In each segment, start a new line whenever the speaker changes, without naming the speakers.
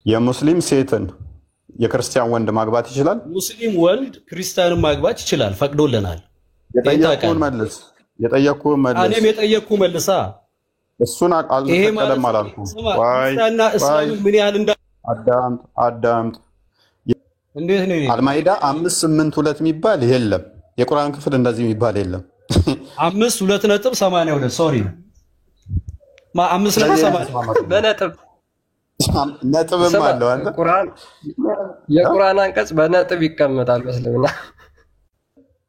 የሙስሊም ሴትን የክርስቲያን ወንድ ማግባት ይችላል?
ሙስሊም ወንድ ክርስቲያንን ማግባት ይችላል፣ ፈቅዶልናል።
የጠየቅኩህን መልስ።
እኔም የጠየቅኩህ መልሳ።
እሱን አልተፈቀደም አላልኩም።
ክርስቲያንና እስላም ምን ያህል
አዳምጥ።
እንዴት ነው?
አልማኢዳ 582 የሚባል የለም። የቁርአን ክፍል እንደዚህ የሚባል የለም።
5:82 ሶሪ 5:80
በነጥብ
ነጥብም አለው። አንተ
የቁርአን አንቀጽ በነጥብ ይቀመጣል በእስልምና።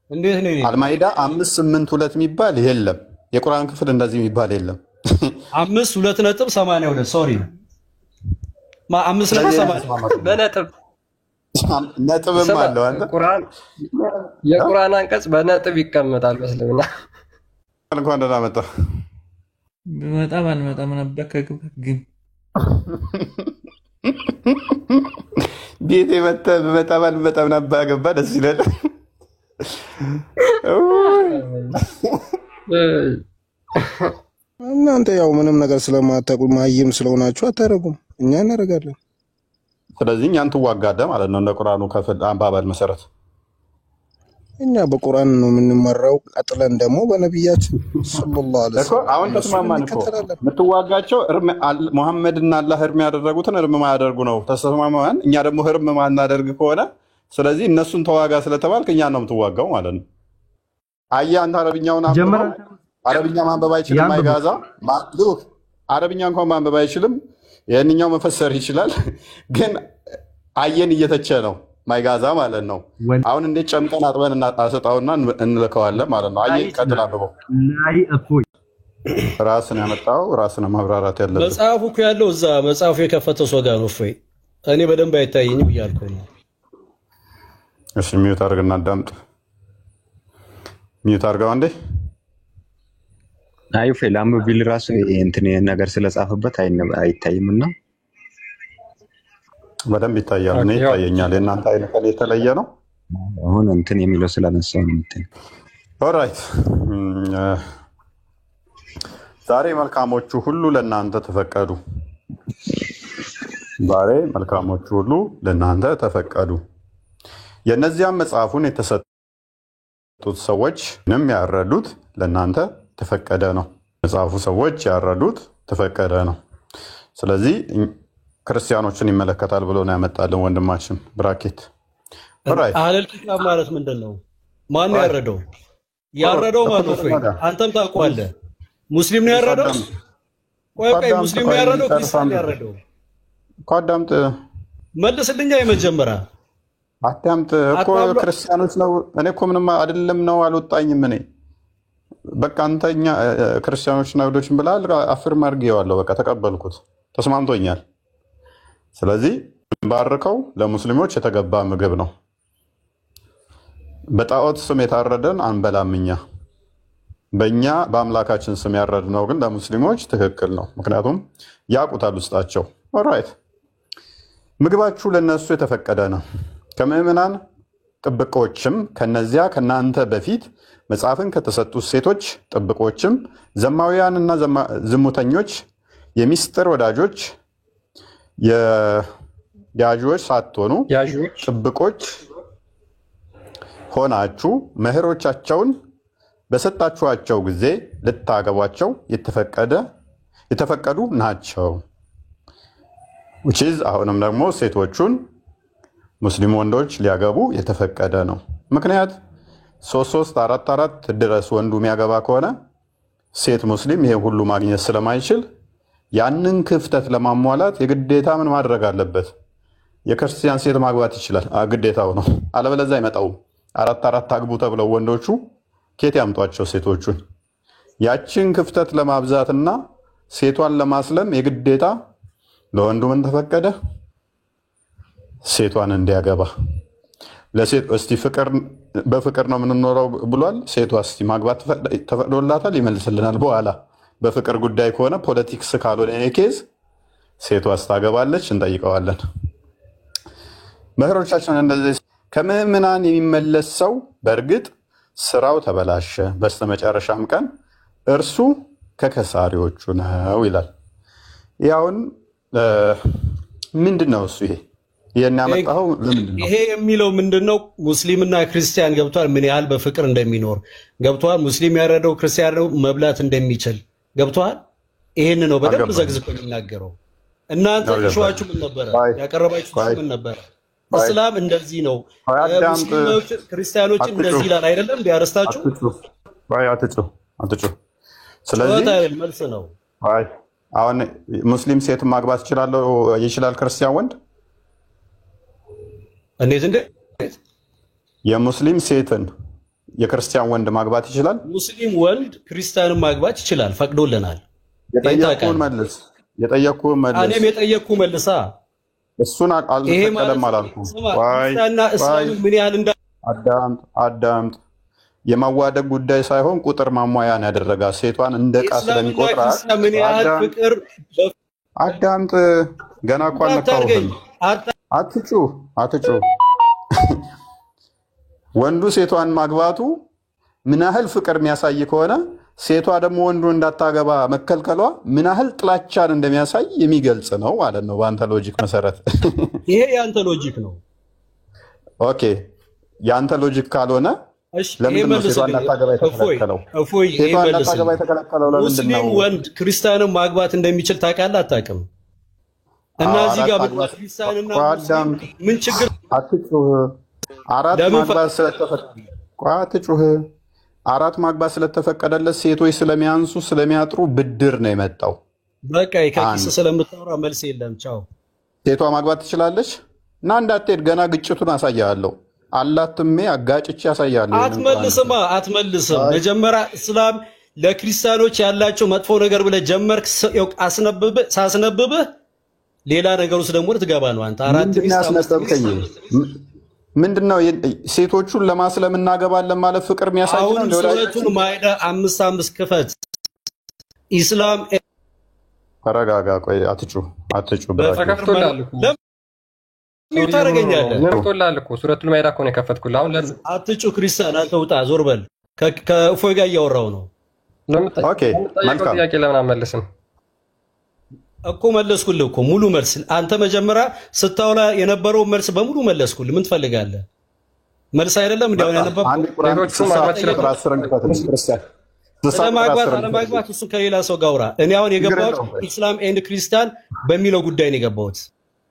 እንዴት ነው?
አልማኢዳ 582 የሚባል የለም። የቁርአን ክፍል እንደዚህ የሚባል የለም።
5:82 ሶሪ 5:80
በነጥብ
ነጥብም አለው። አንተ
የቁርአን አንቀጽ በነጥብ ይቀመጣል በእስልምና።
እንኳን ደህና መጣህ።
ብመጣ ባልመጣም ነበር ግን
ቤቴ መተህ ብመጣ ባልመጣም ነበር አገባ። ደስ ይላል።
እናንተ ያው ምንም ነገር ስለማታውቁ ማይም ስለሆናችሁ አታረጉም፣ እኛ እናደርጋለን።
ስለዚህ እኛን ትዋጋለህ ማለት ነው። እንደ ቁርአኑ ክፍል አባባል መሰረት
እኛ በቁርአን ነው የምንመራው፣ ቀጥለን ደግሞ በነብያችን ሰለላሁ ዐለይሂ ወሰለም።
አሁን ተስማማን እኮ የምትዋጋቸው ሙሐመድና አላህ እርም ያደረጉትን እርም ማያደርጉ ነው። ተስማማን። እኛ ደግሞ እርም ማናደርግ ከሆነ ስለዚህ እነሱን ተዋጋ ስለተባልክ እኛ ነው የምትዋጋው ማለት ነው። አየህ አንተ አረብኛውን አረብኛ ማንበብ አይችልም። አይጋዛ ማሉክ አረብኛ እንኳን ማንበብ አይችልም። የእኛው መፈሰር ይችላል፣ ግን አየን እየተቸ ነው ማይጋዛ ማለት ነው። አሁን እንዴት ጨምቀን አጥበን እናሰጣውና እንልከዋለን ማለት ነው። አየህ ቀጥል አንብበው። ራስን ያመጣው ራስን ማብራራት ያለበት
መጽሐፉ እኮ ያለው እዛ መጽሐፉ የከፈተው ሰው ጋር ነው። እፎይ እኔ በደንብ አይታየኝም እያልኩ ነው።
እሺ ሚዩት አድርግና አዳምጥ። ሚዩት አድርገው እንዴ።
አይ ፌላም ቢል ራሱ እንትን ነገር ስለጻፈበት አይታይምና
በደንብ ይታያል። እኔ ይታየኛል። የእናንተ አይነት የተለየ ነው።
አሁን እንትን የሚለው ስላነሳው ነው እንትን
ኦልራይት። ዛሬ መልካሞቹ ሁሉ ለእናንተ ተፈቀዱ። ዛሬ መልካሞቹ ሁሉ ለእናንተ ተፈቀዱ። የእነዚያም መጽሐፉን የተሰጡት ሰዎች ምንም ያረዱት ለእናንተ ተፈቀደ ነው። መጽሐፉ ሰዎች ያረዱት ተፈቀደ ነው። ስለዚህ ክርስቲያኖችን ይመለከታል ብሎ ነው ያመጣልን ወንድማችን ብራኬት።
አህለል ኪታብ ማለት ምንድን ነው? ማን ያረደው? ያረደው ማን ነው? አንተም ታውቀዋለህ። ሙስሊም ነው ያረደው? ቆይ ሙስሊም ነው ያረደው? ክርስቲያን ነው ያረደው?
አዳምጥ፣
መልስልኛ። የመጀመሪያ
አዳምጥ እኮ ክርስቲያኖች ነው። እኔ እኮ ምንም አይደለም ነው አልወጣኝም። እኔ በቃ አንተኛ ክርስቲያኖችና አይሁዶችን ብላል አፍርም አድርጌዋለሁ። በቃ ተቀበልኩት፣ ተስማምቶኛል። ስለዚህ ባርከው ለሙስሊሞች የተገባ ምግብ ነው። በጣዖት ስም የታረደን አንበላም እኛ። በእኛ በአምላካችን ስም ያረድነው ግን ለሙስሊሞች ትክክል ነው። ምክንያቱም ያውቁታል ውስጣቸው። ኦራይት ምግባችሁ ለነሱ የተፈቀደ ነው። ከምዕመናን ጥብቆችም ከነዚያ ከናንተ በፊት መጽሐፍን ከተሰጡት ሴቶች ጥብቆችም ዘማውያንና ዝሙተኞች የሚስጥር ወዳጆች ያዦች ሳትሆኑ ጥብቆች ሆናችሁ መህሮቻቸውን በሰጣችኋቸው ጊዜ ልታገቧቸው የተፈቀዱ ናቸው። አሁንም ደግሞ ሴቶቹን ሙስሊም ወንዶች ሊያገቡ የተፈቀደ ነው። ምክንያት 3 4 4 ድረስ ወንዱ የሚያገባ ከሆነ ሴት ሙስሊም ይሄ ሁሉ ማግኘት ስለማይችል ያንን ክፍተት ለማሟላት የግዴታ ምን ማድረግ አለበት? የክርስቲያን ሴት ማግባት ይችላል፣ ግዴታው ነው። አለበለዚያ አይመጣውም። 4 4 አግቡ ተብለው ወንዶቹ ኬት ያምጧቸው ሴቶቹን? ያችን ክፍተት ለማብዛትና ሴቷን ለማስለም የግዴታ ለወንዱ ምን ተፈቀደ? ሴቷን እንዲያገባ። ለሴት እስቲ በፍቅር ነው የምንኖረው ብሏል። ሴቷ እስቲ ማግባት ተፈቅዶላታል? ይመልስልናል በኋላ። በፍቅር ጉዳይ ከሆነ ፖለቲክስ ካልሆነ ኬዝ ሴቷ አስታገባለች፣ እንጠይቀዋለን። መህሮቻችን እንደዚህ ከምዕመናን የሚመለስ ሰው በእርግጥ ስራው ተበላሸ፣ በስተመጨረሻም ቀን እርሱ ከከሳሪዎቹ ነው ይላል። ያውን ምንድነው እሱ? ይሄን ያመጣው ለምንድን ነው?
ይሄ የሚለው ምንድነው? ሙስሊምና ክርስቲያን ገብቷል ምን ያህል በፍቅር እንደሚኖር ገብቷል። ሙስሊም ያረደው ክርስቲያን መብላት እንደሚችል ገብቷል። ይሄን ነው በደንብ ዘግዝቆ የሚናገረው። እናንተ ሹዋችሁ ምን ነበር ያቀረባችሁት? ምን ነበር? እስላም እንደዚህ ነው፣ ሙስሊሞች ክርስቲያኖች እንደዚህ ይላል አይደለም? ቢያረስታችሁ
አትጩ። ስለዚህ
መልስ ነው።
አሁን ሙስሊም ሴት ማግባት ይችላል ክርስቲያን ወንድ?
እንዴት
የሙስሊም ሴትን የክርስቲያን ወንድ ማግባት ይችላል?
ሙስሊም ወንድ ክርስቲያንን ማግባት ይችላል፣ ፈቅዶልናል።
የጠየቅኩህን መልስ።
እኔም የጠየቅኩ መልሳ
እሱን አልተፈቀደም አላልኩም።
ክርስቲያንና እስላም ምን ያህል
አዳምጥ። የማዋደግ ጉዳይ ሳይሆን ቁጥር ማሟያን ያደረጋ ሴቷን እንደ ዕቃ ስለሚቆጥራት
ምን ያህል ፍቅር
አዳምጥ። ገና እኮ አልነካሁህም። አትጩ። ወንዱ ሴቷን ማግባቱ ምን ያህል ፍቅር የሚያሳይ ከሆነ ሴቷ ደግሞ ወንዱ እንዳታገባ መከልከሏ ምን ያህል ጥላቻን እንደሚያሳይ የሚገልጽ ነው ማለት ነው በአንተ ሎጂክ መሰረት።
ይሄ የአንተ ሎጂክ ነው።
ኦኬ፣ የአንተ ሎጂክ ካልሆነ ለምንድን ነው ሴቷ እንዳታገባ የተከለከለው? ሴቷ እንዳታገባ የተከለከለው ለምንድን ነው?
ሙስሊም ወንድ ክርስቲያንን ማግባት እንደሚችል ታውቃለህ አታውቅም? እና እዚህ ጋር ክርስቲያንና ሙስሊም ምን ችግር?
አትጩህ። አራት ማግባት ስለተፈቀደለት ሴቶች ስለሚያንሱ ስለሚያጥሩ ብድር ነው የመጣው።
በቃ ከኪስ ስለምታወራ መልስ የለም። ቻው።
ሴቷ ማግባት ትችላለች እና እንዳትሄድ ገና ግጭቱን አሳያለሁ። አላትሜ አጋጭቼ ያሳያለሁ።
አትመልስም። መጀመሪያ እስላም ለክርስቲያኖች ያላቸው መጥፎ ነገር ብለህ ጀመርክ። ሳስነብብህ ሌላ ነገር ውስጥ ደግሞ ልትገባ ነው አንተ። አራት
ያስነጠብከኝ ምንድነው? ሴቶቹን ለማስለም እናገባለን ማለት ፍቅር የሚያሳይ ነው።
ሱረቱን ማይዳ 5 ክፈት። ኢስላም
ተረጋጋ። ቆይ አትጩ።
ተከፍቶላል እኮ ሱረቱን ማይዳ እኮ ነው የከፈትኩልህ። አሁን
አትጩ። ክርስቲያን አንተ ውጣ፣ ዞር በል። ከእፎይ ጋር እያወራሁ ነው።
ኦኬ፣ መልካም
ጥያቄ ለምን አመለስም
እኮ መለስኩልህ እኮ ሙሉ መልስ። አንተ መጀመሪያ ስታውላ የነበረው መልስ በሙሉ መለስኩልህ። ምን ትፈልጋለህ? መልስ አይደለም እንዲያው ያነበብኩት። ስለማግባት እሱ ከሌላ ሰው ጋር አውራ። እኔ አሁን የገባሁት ኢስላም ኤንድ ክርስቲያን በሚለው ጉዳይ ነው የገባሁት።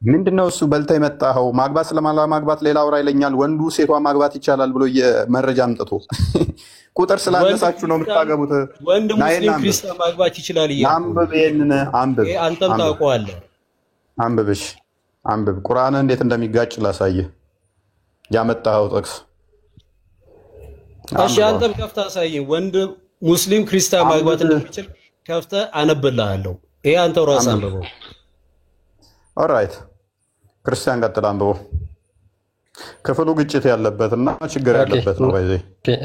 ምንድነው እሱ በልታ የመጣኸው? ማግባት ስለማግባት ሌላ አውራ ይለኛል። ወንዱ ሴቷ ማግባት ይቻላል ብሎ የመረጃ አምጥቶ ቁጥር ስላነሳችሁ ነው የምታገቡት።
ወንድ ሙስሊም ክርስቲያን ማግባት ይችላል እያልኩ
አንብብ። ይሄንን አንብብ።
አንተም ታውቀዋለህ።
አንብብ። ቁርአን እንዴት እንደሚጋጭ ላሳየህ። ያመጣኸው ጥቅስ
እሺ፣ አንተም ከፍተህ አሳየኝ። ወንድ ሙስሊም ክርስቲያን ማግባት እንደሚችል ከፍተህ አነብልሃለሁ። ይሄ አንተው ራስህ አንብበው።
ኦልራይት፣ ክርስቲያን ቀጥል አንብበው። ክፍሉ ግጭት ያለበትና ችግር ያለበት ነው።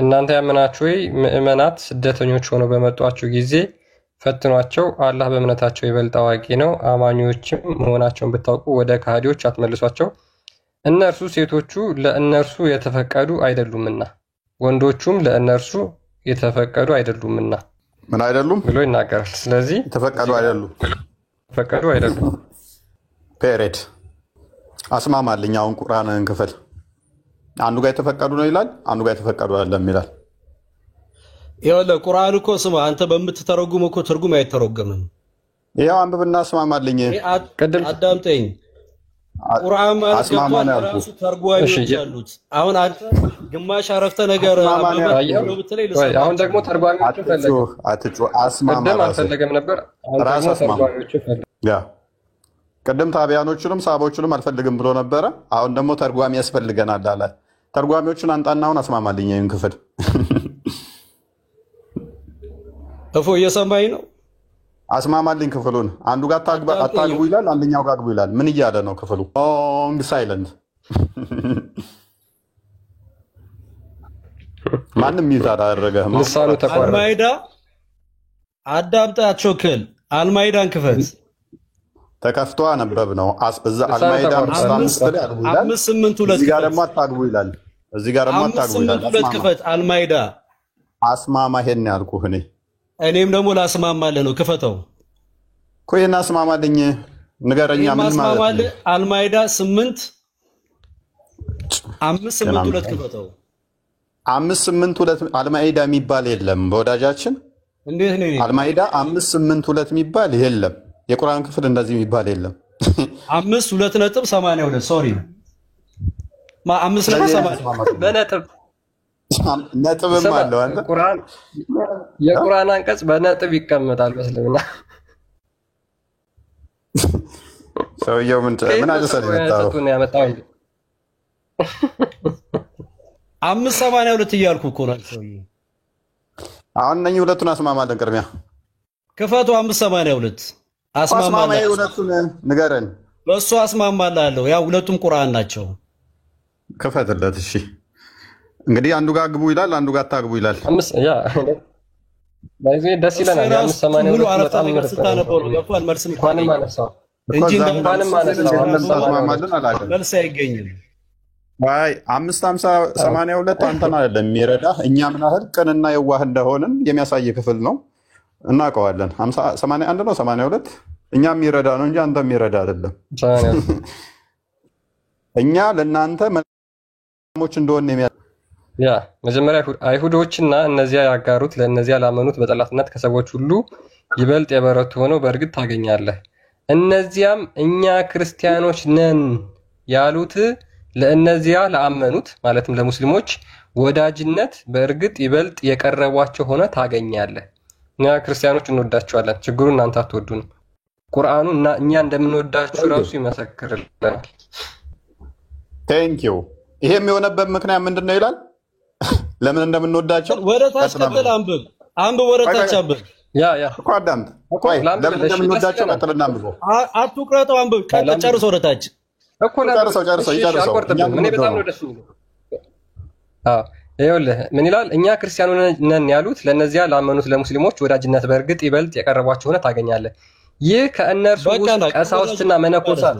እናንተ ያመናችሁ ወይ ምእመናት ስደተኞች ሆነው በመጧችሁ ጊዜ ፈትኗቸው፣ አላህ በእምነታቸው ይበልጥ አዋቂ ነው። አማኞችም መሆናቸውን ብታውቁ ወደ ከሃዲዎች አትመልሷቸው። እነርሱ ሴቶቹ ለእነርሱ የተፈቀዱ አይደሉምና ወንዶቹም ለእነርሱ የተፈቀዱ አይደሉምና
ምን አይደሉም
ብሎ ይናገራል። ስለዚህ
የተፈቀዱ አይደሉም። ፔሬድ አስማማልኝ። አሁን ቁርአንን ክፍል አንዱ ጋር የተፈቀዱ ነው ይላል፣ አንዱ ጋር የተፈቀዱ አይደለም ይላል።
ይኸውልህ ቁርአን እኮ ስማ፣ አንተ በምትተረጉመው እኮ ትርጉም አይተረጎምም።
ይኸው አንብብና አስማማልኝ።
አዳምጠኝ። ቁርአን ማለት ራሱ ተርጓሚዎች አሉት። አሁን አንተ ግማሽ አረፍተ ነገር ነው ብትለኝ ልሰማ።
አሁን ደግሞ ተርጓሚዎች ፈለገ።
አስማማ
አልፈለገም ነበር።
ራስ አስማማ። ቅድም ታቢያኖቹንም ሳቦቹንም አልፈልግም ብሎ ነበረ። አሁን ደግሞ ተርጓሚ ያስፈልገናል አለ። ተርጓሚዎቹን አንጣና አሁን አስማማልኝ። ይሄን ክፍል
እፎ እየሰማኝ ነው።
አስማማልኝ ክፍሉን። አንዱ ጋር አታግቡ ይላል፣ አንደኛው ጋር አግቡ ይላል። ምን እያለ ነው ክፍሉ? ሎንግ ሳይለንት። ማንም ሚውት አደረገ።
ልሳኑ ተቋረጠ።
አልማይዳ አዳምጣቸው ክል አልማይዳን ክፈት።
ተከፍቶ አነበብ ነው። እዛ አልማይዳ
582
እዚህ ጋር ደግሞ አታግቡ ይላል። እዚህ ጋር ደግሞ አታግቡ ይላል።
582 ክፈት። አልማይዳ
አስማማ። ይሄን ያልኩህ እኔ
እኔም ደግሞ ላስማማለህ ነው። ክፈተው
እኮ ይሄን አስማማልኝ። ንገረኛ ምን ማለት ነው?
አልማይዳ 5:8:2 ክፈተው።
5:8:2 አልማይዳ የሚባል የለም በወዳጃችን።
እንዴት ነው?
አልማይዳ 5:8:2 የሚባል የለም። የቁርአን ክፍል እንደዚህ የሚባል የለም።
5:2.82 ሶሪ 5:8
በነጥብ
ነጥብም አለው። አንተ
የቁርአን አንቀጽ በነጥብ ይቀመጣል በእስልምና።
ሰውየው ምን አጀሰለ
ያመጣው
5:82 እያልኩ እኮ ነው ሰውዬ።
አሁን እነኚህ ሁለቱን አስማማለን። ቅድሚያ
ክፈቱ 5:82 አስማማለሁ።
ሁለቱን ንገረን።
በእሱ አስማማላለሁ። ያው ሁለቱም ቁርአን ናቸው።
ክፈትለት። እሺ እንግዲህ አንዱ ጋር ግቡ ይላል፣ አንዱ ጋር አታግቡ ይላል።
ደስ ይለናል። 5:82 በጣም ምርጥ
ስታነበው ነው ገብቷል። መልስ
እንኳንም አነሳው
እንጂ
መልስ አይገኝም። አይ 5:82 አንተን አይደለም የሚረዳህ፣ እኛ ምን ያህል ቅንና የዋህ እንደሆንን የሚያሳይ ክፍል ነው። እናውቀዋለን። 81 ነው 82 እኛ የሚረዳ ነው እንጂ አንተ የሚረዳ አይደለም። እኛ ለእናንተ መልካሞች እንደሆነ
ያ መጀመሪያ አይሁዶችና እነዚያ ያጋሩት ለእነዚያ ላመኑት በጠላትነት ከሰዎች ሁሉ ይበልጥ የበረቱ ሆነው በእርግጥ ታገኛለህ። እነዚያም እኛ ክርስቲያኖች ነን ያሉት ለእነዚያ ላመኑት ማለትም ለሙስሊሞች ወዳጅነት በእርግጥ ይበልጥ የቀረቧቸው ሆነ ታገኛለህ። እኛ ክርስቲያኖች እንወዳቸዋለን፣ ችግሩ እናንተ አትወዱንም። ቁርአኑ እና እኛ እንደምንወዳችሁ ራሱ ይመሰክርልናል።
ቴንኪው። ይሄ የሚሆነበት ምክንያት ምንድን ነው ይላል? ለምን እንደምንወዳቸው
ወደ ታች ቀጥል፣ አንብብ ወደ ታች አንብብ።
እኮ አዳምጥ። ለምን እንደምንወዳቸው ቀጥልና አንብብ።
አትቁረጠው፣ አንብብ። ጨርሶ ወደ ታች
እኮ ጨርሰው።
እኔ በጣም ነው ደስ የሚለው። ይኸውልህ ምን ይላል? እኛ ክርስቲያኖች ነን ያሉት ለእነዚያ ላመኑት ለሙስሊሞች ወዳጅነት በእርግጥ ይበልጥ የቀረቧቸው ሆነ ታገኛለህ። ይህ ከእነርሱ ውስጥ ቀሳውስትና መነኮሳት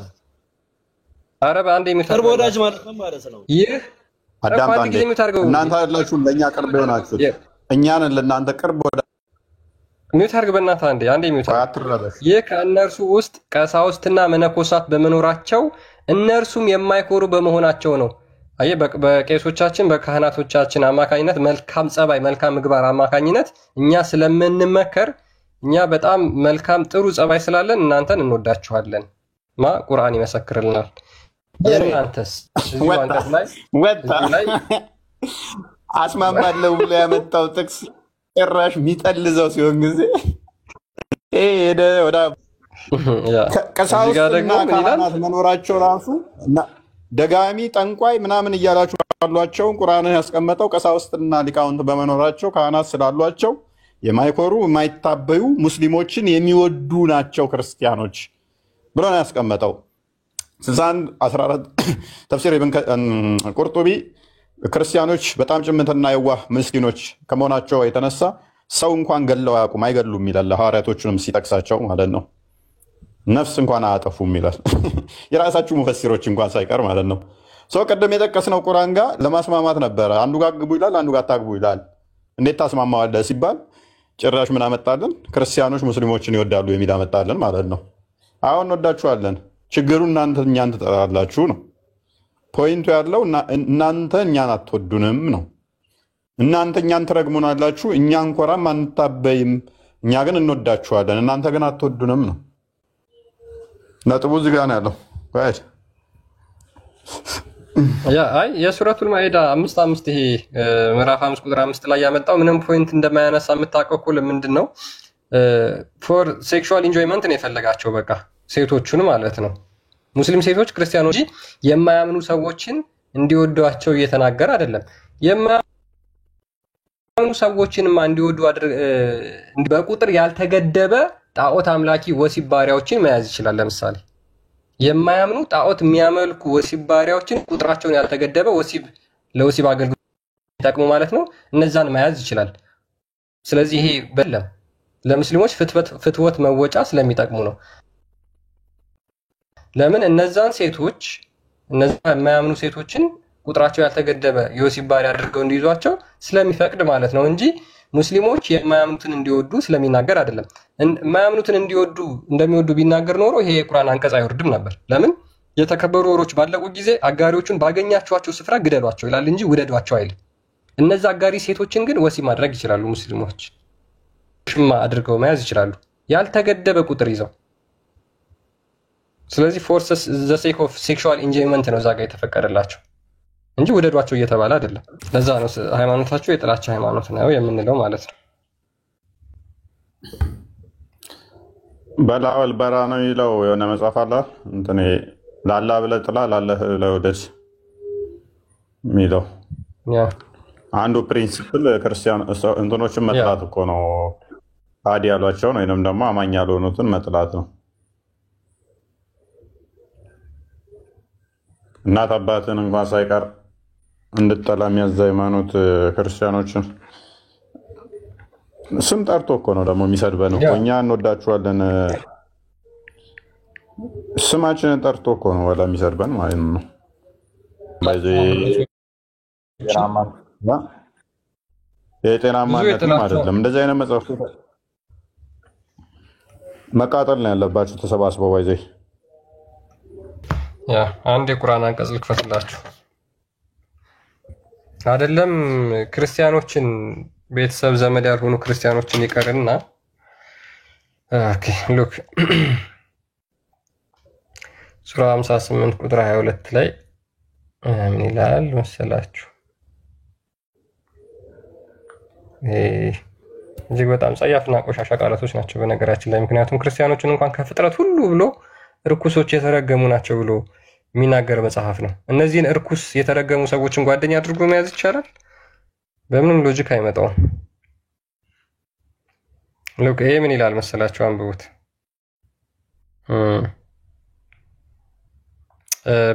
ኧረ በአንድ
ቅርብ ወዳጅ ማለት ነው ማለት ነው።
ይህ
እናንተ አይደላችሁም ለእኛ ቅርብ የሆናችሁት፣ እኛን ለእናንተ ቅርብ ወዳጅ።
ሚውት አድርግ በእናትህ አንዴ ሚውት አድርግ። ይህ ከእነርሱ ውስጥ ቀሳውስትና መነኮሳት በመኖራቸው እነርሱም የማይኮሩ በመሆናቸው ነው። አየህ በቄሶቻችን በካህናቶቻችን አማካኝነት መልካም ጸባይ፣ መልካም ምግባር አማካኝነት እኛ ስለምንመከር እኛ በጣም መልካም ጥሩ ጸባይ ስላለን እናንተን እንወዳችኋለን። ቁርአን ይመሰክርልናል። የእናንተስ እዚሁ አንቀጽ ላይ
አስማማለሁ ብሎ ያመጣው ጥቅስ ጭራሽ የሚጠልዘው ሲሆን ጊዜ ሄደ ወደ ቀሳውስትና ካህናት መኖራቸው ራሱ ደጋሚ ጠንቋይ ምናምን እያላችሁ ያሏቸውን ቁርአንን ያስቀመጠው ቀሳውስትና ሊቃውንት በመኖራቸው ካህናት ስላሏቸው የማይኮሩ የማይታበዩ ሙስሊሞችን የሚወዱ ናቸው ክርስቲያኖች ብሎ ነው ያስቀመጠው። 61:14 ተፍሲር ኢብን ቁርጡቢ ክርስቲያኖች በጣም ጭምትና የዋህ ምስኪኖች ከመሆናቸው የተነሳ ሰው እንኳን ገለው አያውቁም፣ አይገሉም ይላል። ሐዋርያቶቹንም ሲጠቅሳቸው ማለት ነው። ነፍስ እንኳን አያጠፉም ይላል። የራሳችሁ ሙፈሲሮች እንኳን ሳይቀር ማለት ነው። ሰው ቀደም የጠቀስነው ቁርአን ጋር ለማስማማት ነበረ። አንዱ ጋር ግቡ ይላል፣ አንዱ ጋር አታግቡ ይላል። እንዴት ታስማማዋለህ ሲባል ጭራሽ ምን አመጣልን? ክርስቲያኖች ሙስሊሞችን ይወዳሉ የሚል አመጣልን ማለት ነው። አሁን እንወዳችኋለን፣ ችግሩ እናንተ እኛን ትጠላላችሁ ነው። ፖይንቱ ያለው እናንተ እኛን አትወዱንም ነው። እናንተ እኛን ትረግሙናላችሁ፣ እኛ እንኮራም አንታበይም፣ እኛ ግን እንወዳችኋለን፣ እናንተ ግን አትወዱንም ነው። ነጥቡ እዚህ ጋር ነው ያለው።
አይ የሱረቱል ማኢዳ 5:5 ይሄ ምዕራፍ 5 ቁጥር 5 ላይ ያመጣው ምንም ፖይንት እንደማያነሳ የምታውቀው እኮ ለምንድን ነው? ፎር ሴክሹዋል ኢንጆይመንት ነው የፈለጋቸው። በቃ ሴቶቹን ማለት ነው። ሙስሊም ሴቶች ክርስቲያኖች የማያምኑ ሰዎችን እንዲወዷቸው እየተናገረ አይደለም። የማያምኑ ሰዎችንማ እንዲወዱ በቁጥር ያልተገደበ ጣዖት አምላኪ ወሲብ ባሪያዎችን መያዝ ይችላል። ለምሳሌ የማያምኑ ጣዖት የሚያመልኩ ወሲብ ባሪያዎችን ቁጥራቸውን ያልተገደበ ለወሲብ አገልግሎት ይጠቅሙ ማለት ነው፣ እነዛን መያዝ ይችላል። ስለዚህ ይሄ በለም ለሙስሊሞች ፍትወት መወጫ ስለሚጠቅሙ ነው። ለምን እነዛን ሴቶች እነዛ የማያምኑ ሴቶችን ቁጥራቸው ያልተገደበ የወሲብ ባሪያ አድርገው እንዲይዟቸው ስለሚፈቅድ ማለት ነው እንጂ ሙስሊሞች የማያምኑትን እንዲወዱ ስለሚናገር አይደለም። የማያምኑትን እንደሚወዱ ቢናገር ኖሮ ይሄ የቁርአን አንቀጽ አይወርድም ነበር። ለምን? የተከበሩ ወሮች ባለቁ ጊዜ አጋሪዎቹን ባገኛቸዋቸው ስፍራ ግደሏቸው ይላል እንጂ ውደዷቸው አይልም። እነዚህ አጋሪ ሴቶችን ግን ወሲብ ማድረግ ይችላሉ። ሙስሊሞች ሽማ አድርገው መያዝ ይችላሉ፣ ያልተገደበ ቁጥር ይዘው። ስለዚህ ፎርስ ዘ ሴክ ኦፍ ሴክሹዋል ኢንጆይመንት ነው እዛ ጋር የተፈቀደላቸው እንጂ ውደዷቸው እየተባለ አይደለም። ለዛ ነው ሃይማኖታቸው የጥላቻ ሃይማኖት ነው የምንለው ማለት ነው።
በላወል በራ ነው የሚለው የሆነ መጽሐፍ አለ እንትን ላላ ብለህ ጥላ ላለህ ብለህ ውደድ የሚለው አንዱ ፕሪንሲፕል ክርስቲያን እንትኖችን መጥላት እኮ ነው። ታዲ ያሏቸውን ወይንም ደግሞ አማኝ ያልሆኑትን መጥላት ነው። እናት አባትን እንኳን ሳይቀር እንድጠላ የሚያዝ ሃይማኖት ክርስቲያኖችን ስም ጠርቶ እኮ ነው ደግሞ የሚሰድበን እኮ። እኛ እንወዳችኋለን ስማችንን ጠርቶ እኮ ነው ወላ የሚሰድበን ማለት ነው። የጤናማነትም አይደለም። እንደዚህ አይነት መጽሐፍ መቃጠል ነው ያለባቸው ተሰባስበው። ባይዘ
አንድ የቁርአን አንቀጽ ልክፈትላችሁ። አይደለም ክርስቲያኖችን ቤተሰብ ዘመድ ያልሆኑ ክርስቲያኖችን ይቀርና ኦኬ ሉክ ሱራ 58 ቁጥር 22 ላይ ምን ይላል መሰላችሁ? እጅግ በጣም ጸያፍና ቆሻሻ ቃላቶች ናቸው በነገራችን ላይ። ምክንያቱም ክርስቲያኖችን እንኳን ከፍጥረት ሁሉ ብሎ እርኩሶች የተረገሙ ናቸው ብሎ የሚናገር መጽሐፍ ነው። እነዚህን እርኩስ የተረገሙ ሰዎችን ጓደኛ አድርጎ መያዝ ይቻላል? በምንም ሎጂክ አይመጣውም። ሉክ ይሄ ምን ይላል መሰላችሁ? አንብቡት።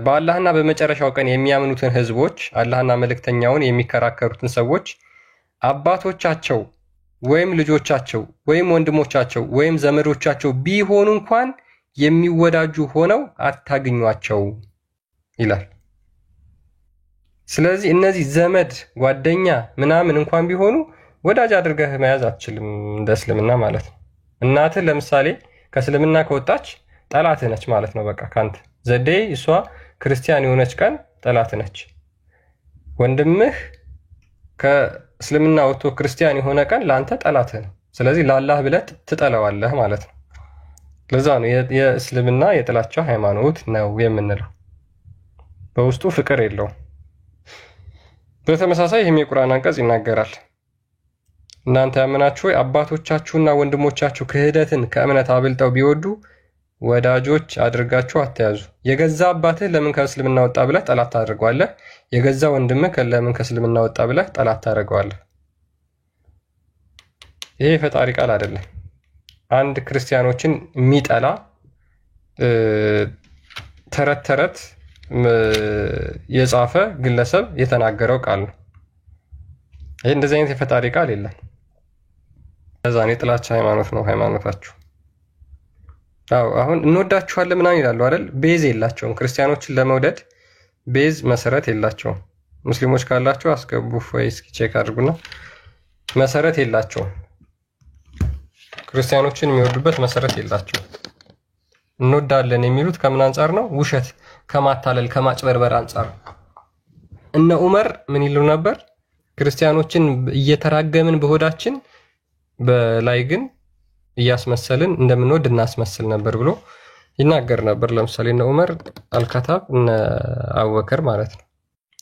በአላህና በመጨረሻው ቀን የሚያምኑትን ህዝቦች አላህና መልእክተኛውን የሚከራከሩትን ሰዎች አባቶቻቸው ወይም ልጆቻቸው ወይም ወንድሞቻቸው ወይም ዘመዶቻቸው ቢሆኑ እንኳን የሚወዳጁ ሆነው አታግኟቸው ይላል። ስለዚህ እነዚህ ዘመድ ጓደኛ ምናምን እንኳን ቢሆኑ ወዳጅ አድርገህ መያዝ አትችልም እንደ እስልምና ማለት ነው። እናትህ ለምሳሌ ከእስልምና ከወጣች ጠላትህ ነች ማለት ነው። በቃ ካንተ ዘዴይ እሷ ክርስቲያን የሆነች ቀን ጠላትህ ነች። ወንድምህ ከእስልምና ወጥቶ ክርስቲያን የሆነ ቀን ለአንተ ጠላትህ ነው። ስለዚህ ለአላህ ብለህ ትጠላዋለህ ማለት ነው። ለዛ ነው የእስልምና የጥላቻ ሃይማኖት ነው የምንለው። በውስጡ ፍቅር የለውም። በተመሳሳይ ይህም የቁርአን አንቀጽ ይናገራል። እናንተ ያመናችሁ ሆይ አባቶቻችሁና ወንድሞቻችሁ ክህደትን ከእምነት አብልጠው ቢወዱ ወዳጆች አድርጋችሁ አትያዙ። የገዛ አባትህ ለምን ከእስልምና ወጣ ብለህ ጠላት ታደርገዋለህ? የገዛ ወንድምህ ለምን ከእስልምና ወጣ ብለህ ጠላት ታደርገዋለህ? ይሄ የፈጣሪ ቃል አይደለም። አንድ ክርስቲያኖችን የሚጠላ ተረት ተረት የጻፈ ግለሰብ የተናገረው ቃል ነው። ይሄ እንደዚህ አይነት የፈጣሪ ቃል የለም። ለዛ ነው የጥላቻ ሃይማኖት ነው ሃይማኖታችሁ። አሁን እንወዳችኋለን ምናምን ይላሉ አይደል? ቤዝ የላቸውም። ክርስቲያኖችን ለመውደድ ቤዝ መሰረት የላቸውም። ሙስሊሞች ካላችሁ አስገቡ ወይ እስኪ ቼክ አድርጉና መሰረት የላቸውም። ክርስቲያኖችን የሚወዱበት መሰረት የላቸውም። እንወዳለን የሚሉት ከምን አንጻር ነው? ውሸት ከማታለል ከማጭበርበር አንጻር። እነ ዑመር ምን ይሉ ነበር? ክርስቲያኖችን እየተራገምን በሆዳችን በላይ ግን እያስመሰልን እንደምንወድ እናስመስል ነበር ብሎ ይናገር ነበር። ለምሳሌ እነ ዑመር አልከታብ እነ አቡበከር ማለት ነው።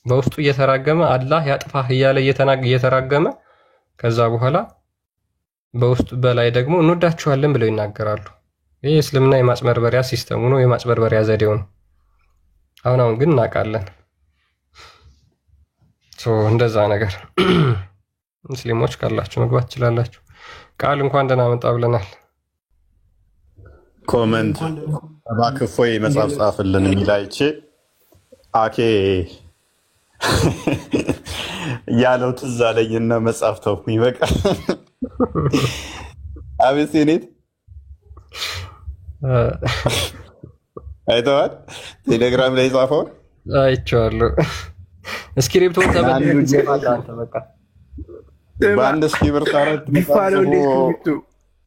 በውስጡ እየተራገመ አላህ ያጥፋህ እያለ እየተራገመ ከዛ በኋላ በውስጡ በላይ ደግሞ እንወዳችኋለን ብለው ይናገራሉ። ይህ እስልምና የማጭበርበሪያ ሲስተሙ ነው፣ የማጭበርበሪያ ዘዴው ነው። አሁን ግን እናውቃለን። እንደዛ ነገር ሙስሊሞች ካላችሁ መግባት ትችላላችሁ። ቃል እንኳን ደህና መጣ ብለናል።
ኮመንት እባክህ ፎይ መጽሐፍ ጻፍልን የሚል አይቼ አኬ ያለው ትዝ አለኝና መጽሐፍ ተውኩኝ። በቃ አቤት ሴኔት አይተዋል። ቴሌግራም ላይ ጻፈውን
አይቼዋለሁ። እስክሪፕቶን ተበልቶ በቃ
በአንድ እስክሪብቶ አራት
ቢፋለው እንደ እስክሪብቶ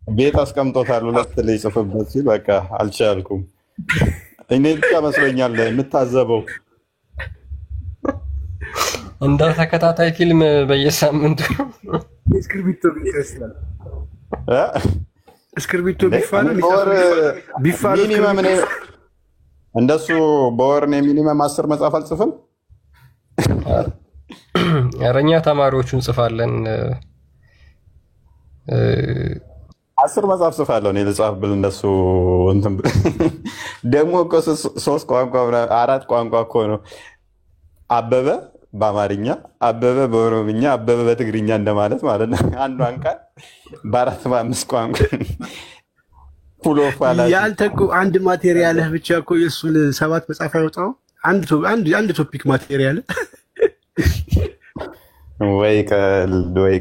ቤት አስቀምጦታል። ሁለት ላይ ጽፍበት ሲል በቃ አልቻልኩም። እኔ ብቻ መስሎኛል የምታዘበው
እንደ ተከታታይ ፊልም በየሳምንቱ
እስክሪብቶ ይመስላል። እስክሪብቶ ቢፋለው
ሚኒመም እንደሱ በወር ነው ሚኒመም 10 መጽሐፍ አልጽፍም።
እኛ ተማሪዎቹን እንጽፋለን።
10 መጽሐፍ ጽፋለሁ እኔ ልጻፍ ብል እንደሱ እንትን ደግሞ እኮ 3 ቋንቋ 4 ቋንቋ እኮ ነው። አበበ በአማርኛ፣ አበበ በኦሮምኛ፣ አበበ በትግርኛ እንደማለት ማለት ነው። አንዷን ቃል በ4 በ5 ቋንቋ ፑሎፋላ
ያንተ እኮ አንድ ማቴሪያልህ ብቻ እኮ የእሱን 7 መጽሐፍ ያወጣው አንድ ቶፒክ ማቴሪያል
ወይ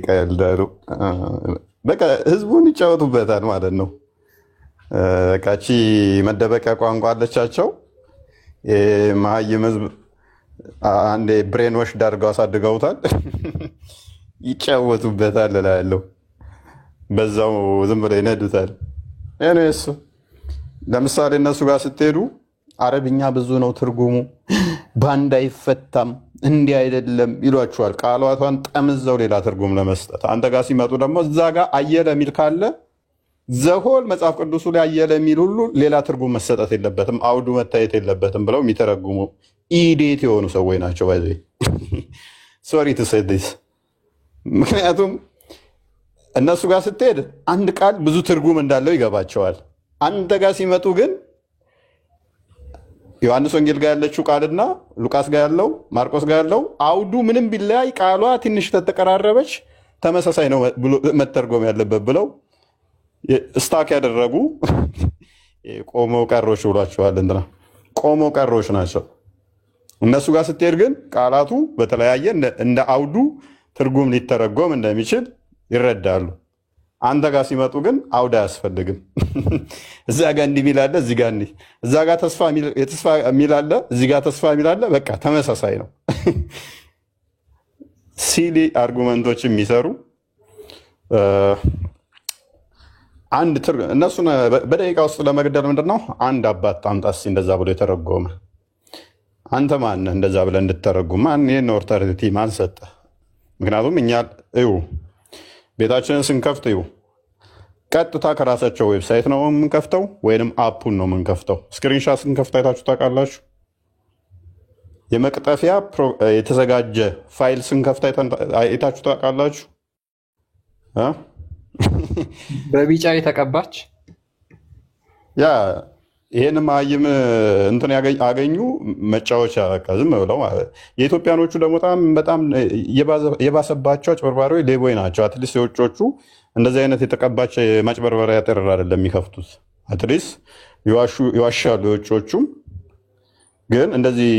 ቀልድ በቃ ህዝቡን ይጫወቱበታል ማለት ነው። ካቺ መደበቂያ ቋንቋ አለቻቸው። የመሀይም ህዝብ አንዴ ብሬን ወሽ ዳርገው አሳድገውታል። ይጫወቱበታል እላለሁ። በዛው ዝም ብለው ይነዱታል። እሱ ለምሳሌ እነሱ ጋር ስትሄዱ አረብኛ ብዙ ነው ትርጉሙ፣ ባንድ አይፈታም፣ እንዲህ አይደለም ይሏቸዋል። ቃሏቷን ጠምዘው ሌላ ትርጉም ለመስጠት። አንተ ጋር ሲመጡ ደግሞ እዛ ጋር አየለ የሚል ካለ ዘሆል መጽሐፍ ቅዱሱ ላይ አየለ የሚል ሁሉ ሌላ ትርጉም መሰጠት የለበትም፣ አውዱ መታየት የለበትም ብለው የሚተረጉሙ ኢዴት የሆኑ ሰዎች ናቸው። ባይዘ ሶሪ ቱ ሴይ ዲስ። ምክንያቱም እነሱ ጋር ስትሄድ አንድ ቃል ብዙ ትርጉም እንዳለው ይገባቸዋል። አንተ ጋር ሲመጡ ግን ዮሐንስ ወንጌል ጋር ያለችው ቃልና ሉቃስ ጋር ያለው ማርቆስ ጋር ያለው አውዱ ምንም ቢለያይ ቃሏ ትንሽ ተተቀራረበች ተመሳሳይ ነው መተርጎም ያለበት ብለው ስታክ ያደረጉ ቆሞ ቀሮች ብሏቸዋል። እንትና ቆሞ ቀሮች ናቸው። እነሱ ጋር ስትሄድ ግን ቃላቱ በተለያየ እንደ አውዱ ትርጉም ሊተረጎም እንደሚችል ይረዳሉ። አንተ ጋር ሲመጡ ግን አውድ አያስፈልግም። እዛ ጋር እንዲህ ሚላለ እዚህ ጋር እንዲህ፣ እዛ ጋር ተስፋ ሚላለ እዚህ ጋር ተስፋ ሚላለ፣ በቃ ተመሳሳይ ነው። ሲሊ አርጉመንቶች የሚሰሩ እነሱን በደቂቃ ውስጥ ለመግደል ምንድነው አንድ አባት ታምጣ እስኪ እንደዛ ብሎ የተረጎመ። አንተ ማን እንደዛ ብለህ እንድተረጉም? ማን ይህን ኦቶሪቲ ማን ሰጠ? ምክንያቱም እኛ ቤታችንን ስንከፍት ቀጥታ ከራሳቸው ዌብሳይት ነው የምንከፍተው ወይንም አፑን ነው የምንከፍተው። ስክሪንሻት ስንከፍት አይታችሁ ታውቃላችሁ? የመቅጠፊያ የተዘጋጀ ፋይል ስንከፍት አይታችሁ ታውቃላችሁ?
በቢጫ የተቀባች ያ
ይሄን ማይም እንትን አገኙ መጫወቻ ዝም ብለው ማለት። የኢትዮጵያኖቹ ደግሞ በጣም የባሰባቸው አጭበርባሪዎች ሌቦች ናቸው። አትሊስት የውጮቹ እንደዚህ አይነት የተቀባች ማጭበርበሪያ ጥርር አይደለም የሚከፍቱት። አትሊስት ይዋሻሉ። የውጮቹም ግን እንደዚህ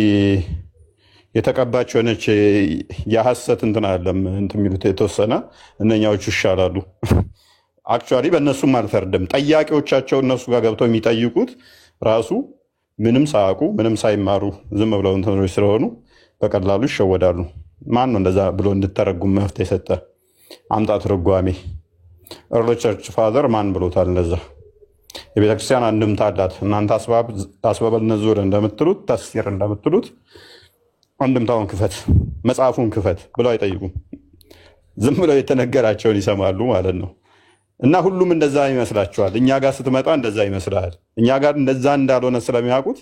የተቀባች የሆነች የሐሰት እንትን አይደለም እንትን የሚሉት የተወሰነ እነኛዎቹ ይሻላሉ። አክቹዋሊ በእነሱም አልፈርድም። ጠያቂዎቻቸው እነሱ ጋር ገብተው የሚጠይቁት ራሱ ምንም ሳያውቁ ምንም ሳይማሩ ዝም ብለው እንትኖች ስለሆኑ በቀላሉ ይሸወዳሉ። ማን ነው እንደዛ ብሎ እንድተረጉም መፍትሄ የሰጠ? አምጣ ትርጓሜ። ኤርሊ ቸርች ፋዘር ማን ብሎታል? እንደዛ የቤተክርስቲያን አንድምታ አላት። እናንተ አስባበ ነዙር እንደምትሉት ተፍሲር እንደምትሉት አንድምታውን ክፈት፣ መጽሐፉን ክፈት ብለው አይጠይቁም። ዝም ብለው የተነገራቸውን ይሰማሉ ማለት ነው። እና ሁሉም እንደዛ ይመስላቸዋል። እኛ ጋር ስትመጣ እንደዛ ይመስላል። እኛ ጋር እንደዛ እንዳልሆነ ስለሚያውቁት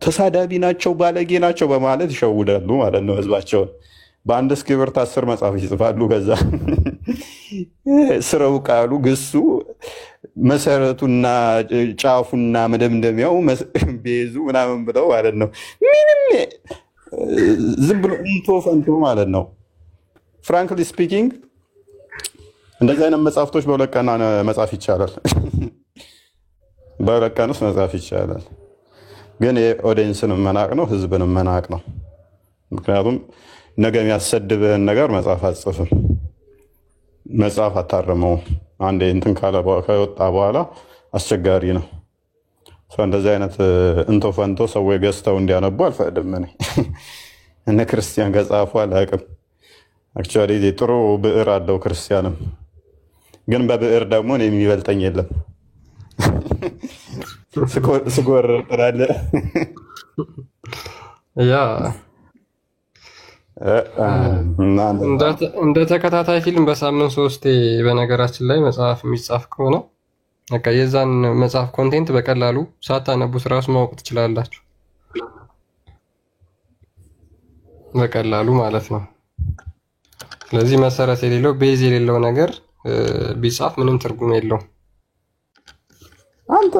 ተሳዳቢ ናቸው፣ ባለጌ ናቸው በማለት ይሸውዳሉ ማለት ነው ህዝባቸውን። በአንድ እስክሪብቶ 10 መጽሐፍ ይጽፋሉ። ከዛ ስረው ቃሉ ግሱ መሰረቱና ጫፉና መደምደሚያው ቤዙ ምናምን ብለው ማለት ነው። ምንም ዝም ብሎ እንቶ ፈንቶ ማለት ነው። ፍራንክሊ ስፒኪንግ እንደዚህ አይነት መጽሐፍቶች በሁለት ቀን መጻፍ ይቻላል። በሁለት ቀን ውስጥ መጻፍ ይቻላል። ግን የኦዲየንስን መናቅ ነው፣ ህዝብን መናቅ ነው። ምክንያቱም ነገ የሚያሰድብህን ነገር መጽሐፍ አትጽፍም፣ መጽሐፍ አታርመው። አንዴ እንትን ከወጣ በኋላ አስቸጋሪ ነው። እንደዚህ አይነት እንቶ ፈንቶ ሰዎች ገዝተው እንዲያነቡ አልፈቅድም። እኔ እነ ክርስቲያን ከጻፉ አላውቅም። አክቹዋሊ ጥሩ ብዕር አለው ክርስቲያንም፣ ግን በብዕር ደግሞ እኔ የሚበልጠኝ የለም። ስጎር ጥራለ
ያ እንደ ተከታታይ ፊልም በሳምንት 3 በነገራችን ላይ መጽሐፍ የሚጻፍ ከሆነ በቃ የዛን መጽሐፍ ኮንቴንት በቀላሉ ሳታነቡት ራሱ ማወቅ ትችላላችሁ። በቀላሉ ማለት ነው። ስለዚህ መሰረት የሌለው ቤዝ የሌለው ነገር ቢጻፍ ምንም ትርጉም የለውም።
አንተ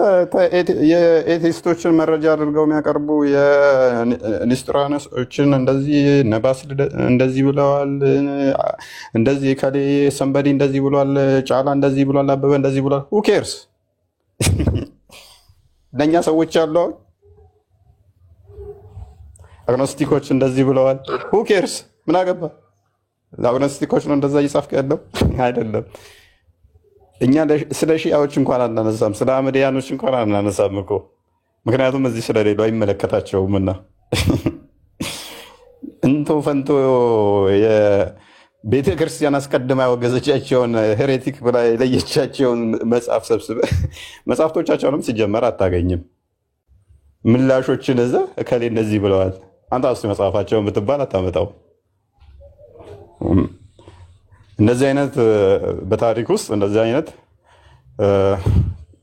የኤቲስቶችን መረጃ አድርገው የሚያቀርቡ የኒስጥራኖችን እንደዚህ ነባስ እንደዚህ ብለዋል፣ እንደዚህ ከሌ ሰንበዲ እንደዚህ ብሏል፣ ጫላ እንደዚህ ብሏል፣ አበበ እንደዚህ ብሏል። who cares? ለእኛ ሰዎች ያለው አግኖስቲኮች እንደዚህ ብለዋል። who cares? ምን አገባ? ለአግኖስቲኮች ነው እንደዛ እየጻፍክ ያለው አይደለም። እኛ ስለ ሺዓዎች እንኳን አናነሳም፣ ስለ አህመዲያኖች እንኳን አናነሳም እኮ ምክንያቱም እዚህ ስለሌሉ አይመለከታቸውምና። እንቶ ፈንቶ የቤተ ክርስቲያን አስቀድማ ያወገዘቻቸውን ሄሬቲክ ብላ የለየቻቸውን መጽሐፍ ሰብስበ መጽሐፍቶቻቸውንም ሲጀመር አታገኝም። ምላሾችን እዛ እከሌ እንደዚህ ብለዋል፣ አንተ አስ መጽሐፋቸውን ብትባል አታመጣው። እንደዚህ አይነት በታሪክ ውስጥ እንደዚህ አይነት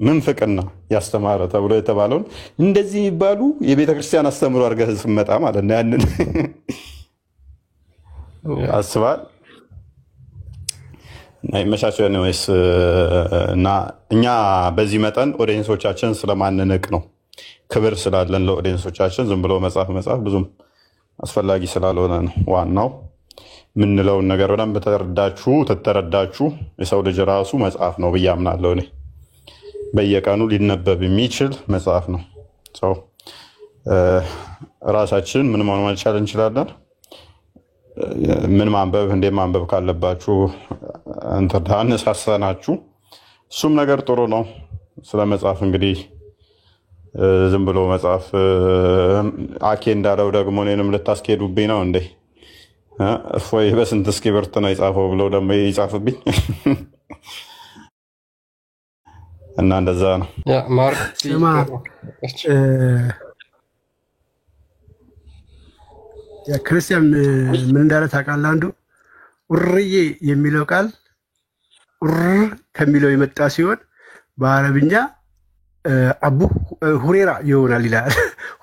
ምንፍቅና ያስተማረ ተብሎ የተባለውን እንደዚህ ይባሉ የቤተ ክርስቲያን አስተምሮ አድርገህ ስትመጣ ማለት ነው። ያንን አስባል እና ይመቻቸው ነው ወይስ? እና እኛ በዚህ መጠን ኦዲየንሶቻችን ስለማንንቅ ነው፣ ክብር ስላለን ለኦዲየንሶቻችን ዝም ብሎ መጽሐፍ ብዙም አስፈላጊ ስላልሆነ ነው። ዋናው ምንለውን ነገር በደንብ ተተረዳችሁ የሰው ልጅ ራሱ መጽሐፍ ነው ብዬ አምናለሁ። እኔ በየቀኑ ሊነበብ የሚችል መጽሐፍ ነው። ራሳችን ምን ማንማቻል እንችላለን። ምን ማንበብ እንደ ማንበብ ካለባችሁ አነሳሳናችሁ፣ እሱም ነገር ጥሩ ነው። ስለ መጽሐፍ እንግዲህ ዝም ብሎ መጽሐፍ አኬ እንዳለው ደግሞ እኔንም ልታስኬዱብኝ ነው እንዴ? እፎይ በስንት እስክሪብቶ ነው የጻፈው ብሎ ደግሞ ይጻፍብኝ እና እንደዛ ነው።
ያ ማርክ
ክርስቲያን ምን እንዳለ ታውቃለህ? አንዱ ኡርዬ የሚለው ቃል ኡር ከሚለው የመጣ ሲሆን በአረብኛ አቡ ሁሬራ ይሆናል ይላል።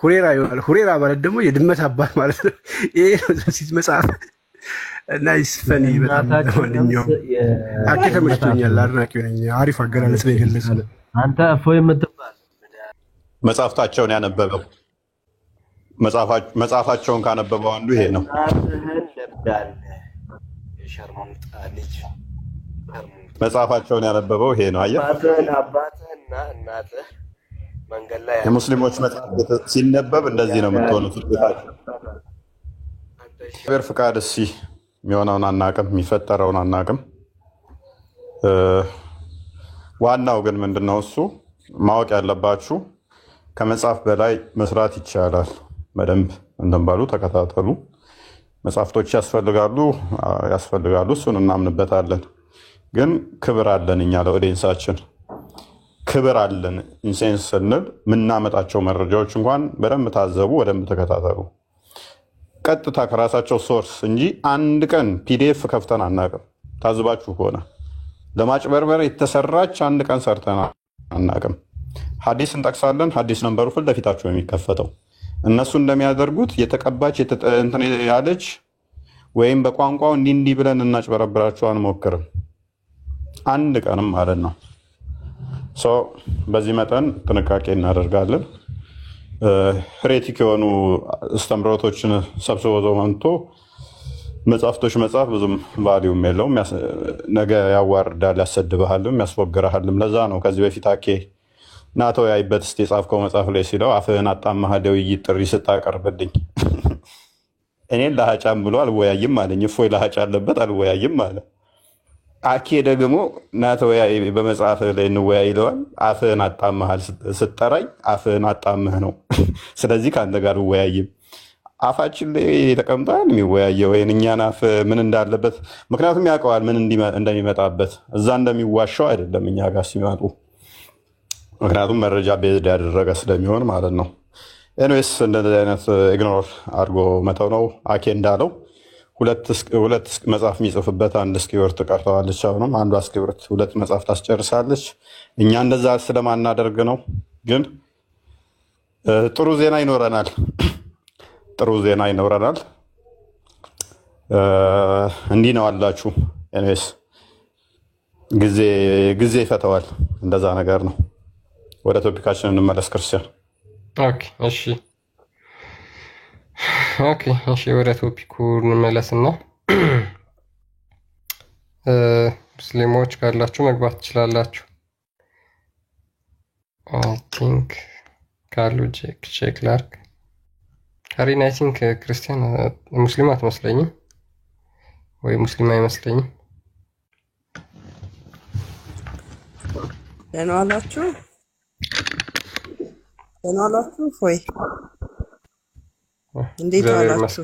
ሁሬራ ይሆናል። ሁሬራ ማለት ደግሞ የድመት አባት ማለት ነው። ይሄ ነው ሲት መጽሐፍ እና ይስፈኒ በጣም ለማንኛውም አኬ ተመችቶኛል። አድናቂው ነኝ። አሪፍ አገላለጽ ነው የገለጸው።
አንተ እፎይ የምትባል
መጽሐፍታቸውን ያነበበው መጽሐፋቸውን ካነበበው አንዱ ይሄ ነው። መጽሐፋቸውን ያነበበው ይሄ ነው። አየህ
አባትህና እናትህ መንገድ ላይ
የሙስሊሞች መጽሐፍ ሲነበብ እንደዚህ ነው የምትሆኑት። እግዚአብሔር ፍቃድ እሺ፣ የሚሆነውን አናቅም፣ የሚፈጠረውን አናቅም። ዋናው ግን ምንድነው እሱ ማወቅ ያለባችሁ ከመጽሐፍ በላይ መስራት ይቻላል። በደንብ እንደምባሉ ተከታተሉ። መጽሐፍቶች ያስፈልጋሉ፣ እሱን እናምንበታለን። ግን ክብር አለን፣ እኛ ለኦዲየንሳችን ክብር አለን። ኢንሴንስ ስንል የምናመጣቸው መረጃዎች እንኳን በደንብ ታዘቡ፣ በደንብ ተከታተሉ። ቀጥታ ከራሳቸው ሶርስ እንጂ አንድ ቀን ፒዲኤፍ ከፍተን አናቅም። ታዝባችሁ ከሆነ ለማጭበርበር የተሰራች አንድ ቀን ሰርተን አናቅም። ሐዲስ እንጠቅሳለን፣ ሐዲስ ነንበሩ ፊት ለፊታችሁ የሚከፈተው እነሱ እንደሚያደርጉት የተቀባች ያለች ወይም በቋንቋው እንዲህ ብለን እናጭበረብራቸው አንሞክርም፣ አንድ ቀንም ማለት ነው። በዚህ መጠን ጥንቃቄ እናደርጋለን። ሄሬቲክ የሆኑ አስተምሮቶችን ሰብስቦ ዘመንቶ መጽሐፍቶች መጽሐፍ ብዙም ቫሊዩም የለውም። ነገ ያዋርዳል፣ ያሰድብሃልም፣ ያስወግርሃልም። ለዛ ነው ከዚህ በፊት አኬ ናቶ ያይበት እስቲ የጻፍከው መጽሐፍ ላይ ሲለው አፍህን አጣማህ ውይይት ጥሪ ስታቀርብልኝ እኔን ለሀጫም ብሎ አልወያይም አለኝ። እፎይ ለሀጫ አለበት አልወያይም አለ። አኬ ደግሞ ናቶ በመጽሐፍ ላይ እንወያይ ይለዋል። አፍህን አጣማህ ስጠራኝ አፍህን አጣምህ ነው። ስለዚህ ከአንተ ጋር እወያይም አፋችን ላይ ተቀምጧል የሚወያየው ወይን እኛን አፍ ምን እንዳለበት ምክንያቱም ያውቀዋል ምን እንደሚመጣበት እዛ እንደሚዋሻው አይደለም እኛ ጋር ሲመጡ ምክንያቱም መረጃ ቤዝድ ያደረገ ስለሚሆን ማለት ነው። ኤኒዌይስ እንደዚህ አይነት ኢግኖር አድርጎ መተው ነው። አኬ እንዳለው ሁለት መጽሐፍ የሚጽፍበት አንድ እስክሪብት ቀርተዋለች። አሁንም አንዷ እስክሪብት ሁለት መጽሐፍ ታስጨርሳለች። እኛ እንደዛ ስለማናደርግ ነው። ግን ጥሩ ዜና ይኖረናል። እንዲህ ነው አላችሁ። ኤኒዌይስ ጊዜ ይፈተዋል። እንደዛ ነገር ነው። ወደ ቶፒካችን እንመለስ ክርስቲያን።
ኦኬ፣ ወደ ቶፒኩ እንመለስና ሙስሊሞች ካላችሁ መግባት ትችላላችሁ። አይ ቲንክ ካሉ ቼክ ላርክ ካሪን አይ ቲንክ ክርስቲያን ሙስሊም አትመስለኝም ወይ ሙስሊም አይመስለኝም።
ደህና ዋላችሁ ሆይ እንዴት ዋላችሁ?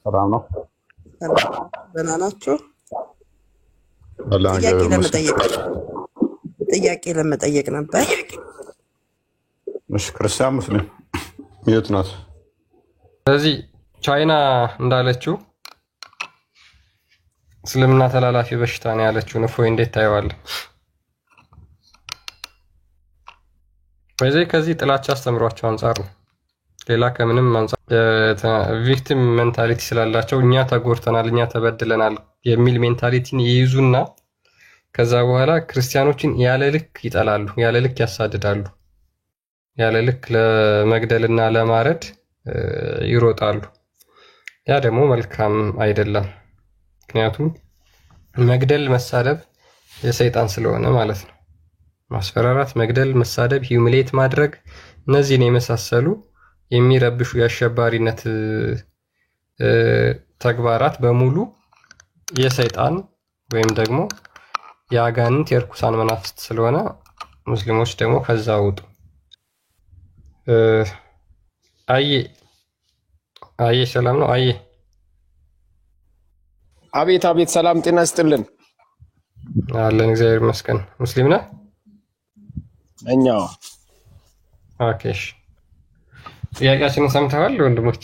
ሰላም ነው።
ደህና ናችሁ? ጥያቄ ለመጠየቅ ነበር።
እሺ ክርስቲያን ሙስሊም ሚዩት ናት።
ስለዚህ ቻይና እንዳለችው እስልምና ተላላፊ በሽታ ነው ያለችው ነው። ፎይ እንዴት ታየዋለህ? በዚህ ከዚህ ጥላቻ አስተምሯቸው አንፃር ነው። ሌላ ከምንም አንፃር ቪክቲም ሜንታሊቲ ስላላቸው እኛ ተጎድተናል፣ እኛ ተበድለናል የሚል ሜንታሊቲን ይይዙና ከዛ በኋላ ክርስቲያኖችን ያለ ልክ ይጠላሉ፣ ያለ ልክ ያሳድዳሉ፣ ያለ ልክ ለመግደልና ለማረድ ይሮጣሉ። ያ ደግሞ መልካም አይደለም። ምክንያቱም መግደል፣ መሳደብ የሰይጣን ስለሆነ ማለት ነው። ማስፈራራት፣ መግደል፣ መሳደብ፣ ሂዩሚሌት ማድረግ እነዚህን የመሳሰሉ የሚረብሹ የአሸባሪነት ተግባራት በሙሉ የሰይጣን ወይም ደግሞ የአጋንንት የርኩሳን መናፍስት ስለሆነ ሙስሊሞች ደግሞ ከዛ ውጡ። አየ ሰላም ነው።
አቤት ሰላም ጤና ይስጥልን።
አለን እግዚአብሔር ይመስገን። ሙስሊም ነህ?
እኛው
ኦኬ። ጥያቄያችንን ሰምተዋል ወንድሞች?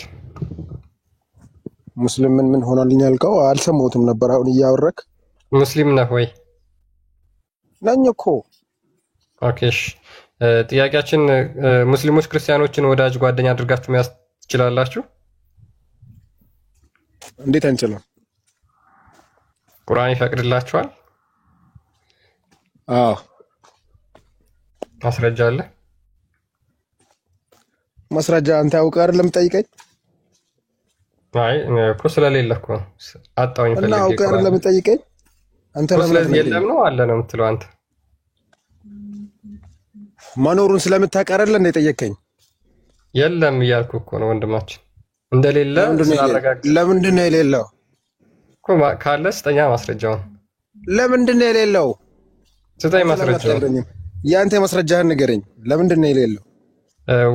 ሙስሊም ምን ሆናልኝ ያልከው አልሰማሁትም ነበር። አሁን እያወራክ
ሙስሊም ነህ ወይ?
ነኝ እኮ።
ኦኬ። ጥያቄያችን ሙስሊሞች ክርስቲያኖችን ወዳጅ ጓደኛ አድርጋችሁ መያዝ ትችላላችሁ?
እንዴት አንችልም?
ቁርአን ይፈቅድላችኋል?
አዎ።
ማስረጃ አለ?
ማስረጃ አንተ አውቀህ አይደለም ጠይቀኝ።
አይ እኮ ስለሌለ እኮ አጣውኝ ፈልጌ
እና አውቀህ አይደለም ጠይቀኝ። አንተ
ለምን የለም ነው አለ ነው የምትለው አንተ?
መኖሩን ስለምታውቅ አይደለ እንደ ጠየቀኝ?
የለም እያልኩ እኮ ነው ወንድማችን። እንደሌለ ስላረጋግጥ።
ለምንድን ነው የሌለው?
እኮ ካለ ስጠኛ ማስረጃውን።
ለምንድን ነው የሌለው?
ስጠኝ ማስረጃውን።
ያንተ ማስረጃህን ንገረኝ። ለምንድን ነው የሌለው?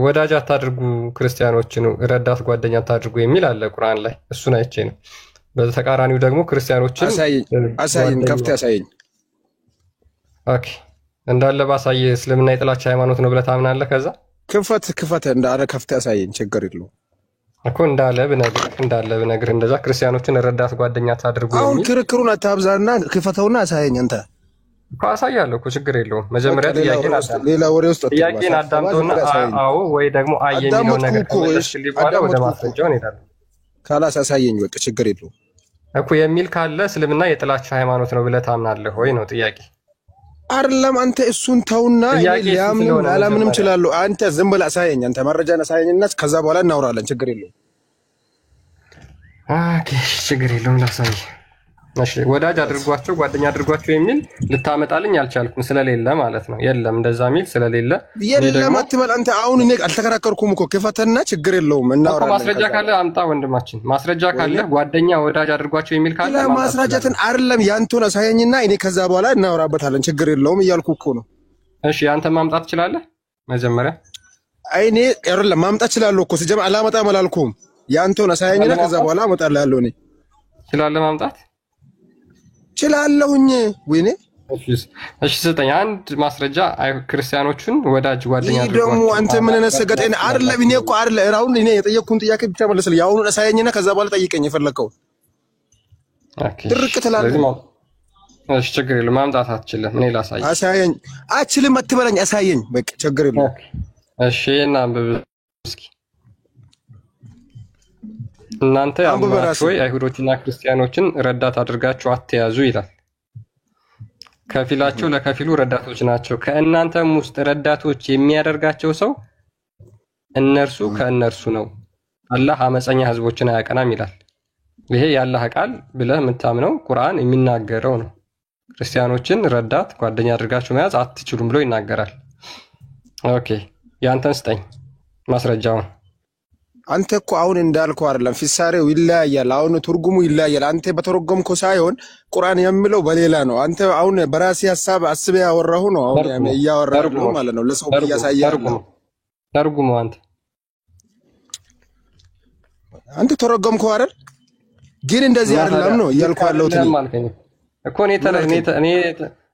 ወዳጅ አታድርጉ ክርስቲያኖችን፣ ረዳት ጓደኛ አታድርጉ የሚል አለ ቁርአን ላይ። እሱን አይቼ ነው። በተቃራኒው ደግሞ ክርስቲያኖችን
አሳየኝ፣ ከፍተህ አሳየኝ።
ኦኬ እንዳለ ባሳየ እስልምና የጥላቻ ሃይማኖት ነው ብለህ ታምናለህ? ከዛ
ክፈት እንዳለ ከፍተህ አሳየኝ፣ ችግር የለውም
እኮ እንዳለ ብነግርህ እንደዛ ክርስቲያኖችን ረዳት ጓደኛ አታድርጉ የሚል።
አሁን ክርክሩን አታብዛና ክፈተውና አሳየኝ አንተ
እኮ። አሳያለሁ እኮ ችግር የለውም። መጀመሪያ
ሌላ ወሬ ውስጥ
ጥያቄን አዳምጠውና አዎ ወይ ደግሞ አይ የሚለው ነገር ከመለስክልኝ በኋላ ወደ ማስረጃው እንሄዳለን።
ካላስ አሳየኝ በቃ ችግር የለውም
እኮ። የሚል ካለ እስልምና የጥላቻ ሃይማኖት ነው ብለህ ታምናለህ ወይ ነው ጥያቄ።
አይደለም አንተ እሱን ተውና ሊያምንም አላምንም እችላለሁ። አንተ ዝም ብለህ አሳየኝ። አንተ መረጃን አሳየኝና ከዛ በኋላ እናወራለን። ችግር የለውም።
ኦኬ ችግር የለውም። ላሳይ። እሺ ወዳጅ አድርጓቸው ጓደኛ አድርጓቸው የሚል ልታመጣልኝ አልቻልኩም፣ ስለሌለ ማለት ነው። የለም እንደዛ የሚል ስለሌለ
የለም አትበል አንተ። አሁን እኔ አልተከራከርኩም እኮ ክፈተና ችግር የለውም እናወራለን።
ማስረጃ ካለ አምጣ ወንድማችን። ማስረጃ ካለ ጓደኛ ወዳጅ አድርጓቸው የሚል ካለ
ማስረጃትን አይደለም ያንተን አሳየኝና እኔ ከዛ በኋላ እናወራበታለን። ችግር የለውም እያልኩ እኮ ነው።
እሺ አንተ ማምጣት ትችላለህ መጀመሪያ?
አይኔ አይደለም ማምጣት እችላለሁ እኮ ሲጀምር አላመጣም አላልኩም። ያንተውን አሳየኝና ከዛ በኋላ አመጣልሃለሁ። እኔ
እችላለሁ ማምጣት
እችላለሁኝ። ወይኔ
እሺ ስጠኝ አንድ ማስረጃ ክርስቲያኖቹን ወዳጅ ጓደኛ
አድርጓቸው። ደግሞ አንተ ምን ነሰገጠኝ አይደለም። እኔ እኮ አይደለም አሁን እኔ የጠየቅኩን ጥያቄ ብቻ መልስልኝ። ያሁኑን አሳየኝና ከዛ በኋላ ጠይቀኝ የፈለከው። ድርቅ ትላለህ።
እሺ ችግር የለም ማምጣት አትችልም። እኔ ላሳይ።
አሳየኝ። አትችልም አትበለኝ፣ አሳየኝ በቃ ችግር የለም።
እሺ እና አንብብ እስኪ። እናንተ አምባችሁ አይሁዶችና ክርስቲያኖችን ረዳት አድርጋችሁ አትያዙ ይላል። ከፊላቸው ለከፊሉ ረዳቶች ናቸው። ከእናንተም ውስጥ ረዳቶች የሚያደርጋቸው ሰው እነርሱ ከእነርሱ ነው። አላህ አመፀኛ ህዝቦችን አያቀናም ይላል። ይሄ የአላህ ቃል ብለህ የምታምነው ቁርአን የሚናገረው ነው። ክርስቲያኖችን ረዳት ጓደኛ አድርጋችሁ መያዝ አትችሉም ብሎ ይናገራል። ኦኬ ያንተን ስጠኝ ማስረጃውን።
አንተ እኮ አሁን እንዳልከው አይደለም፣ ፍሳሬው ይለያያል። አሁን ትርጉሙ ይለያያል። አንተ በተረጎምከው ሳይሆን ቁርአን የሚለው በሌላ ነው። አንተ አሁን በራሴ ሐሳብ አስበህ ያወራሁ ነው አሁን እያወራህ ነው ማለት ነው። ለሰው እያሳየህ
ተርጉሙ።
አንተ ተረጎምከው አይደል? ግን እንደዚህ አይደለም ነው እያልኩህ ያለሁት
እኮ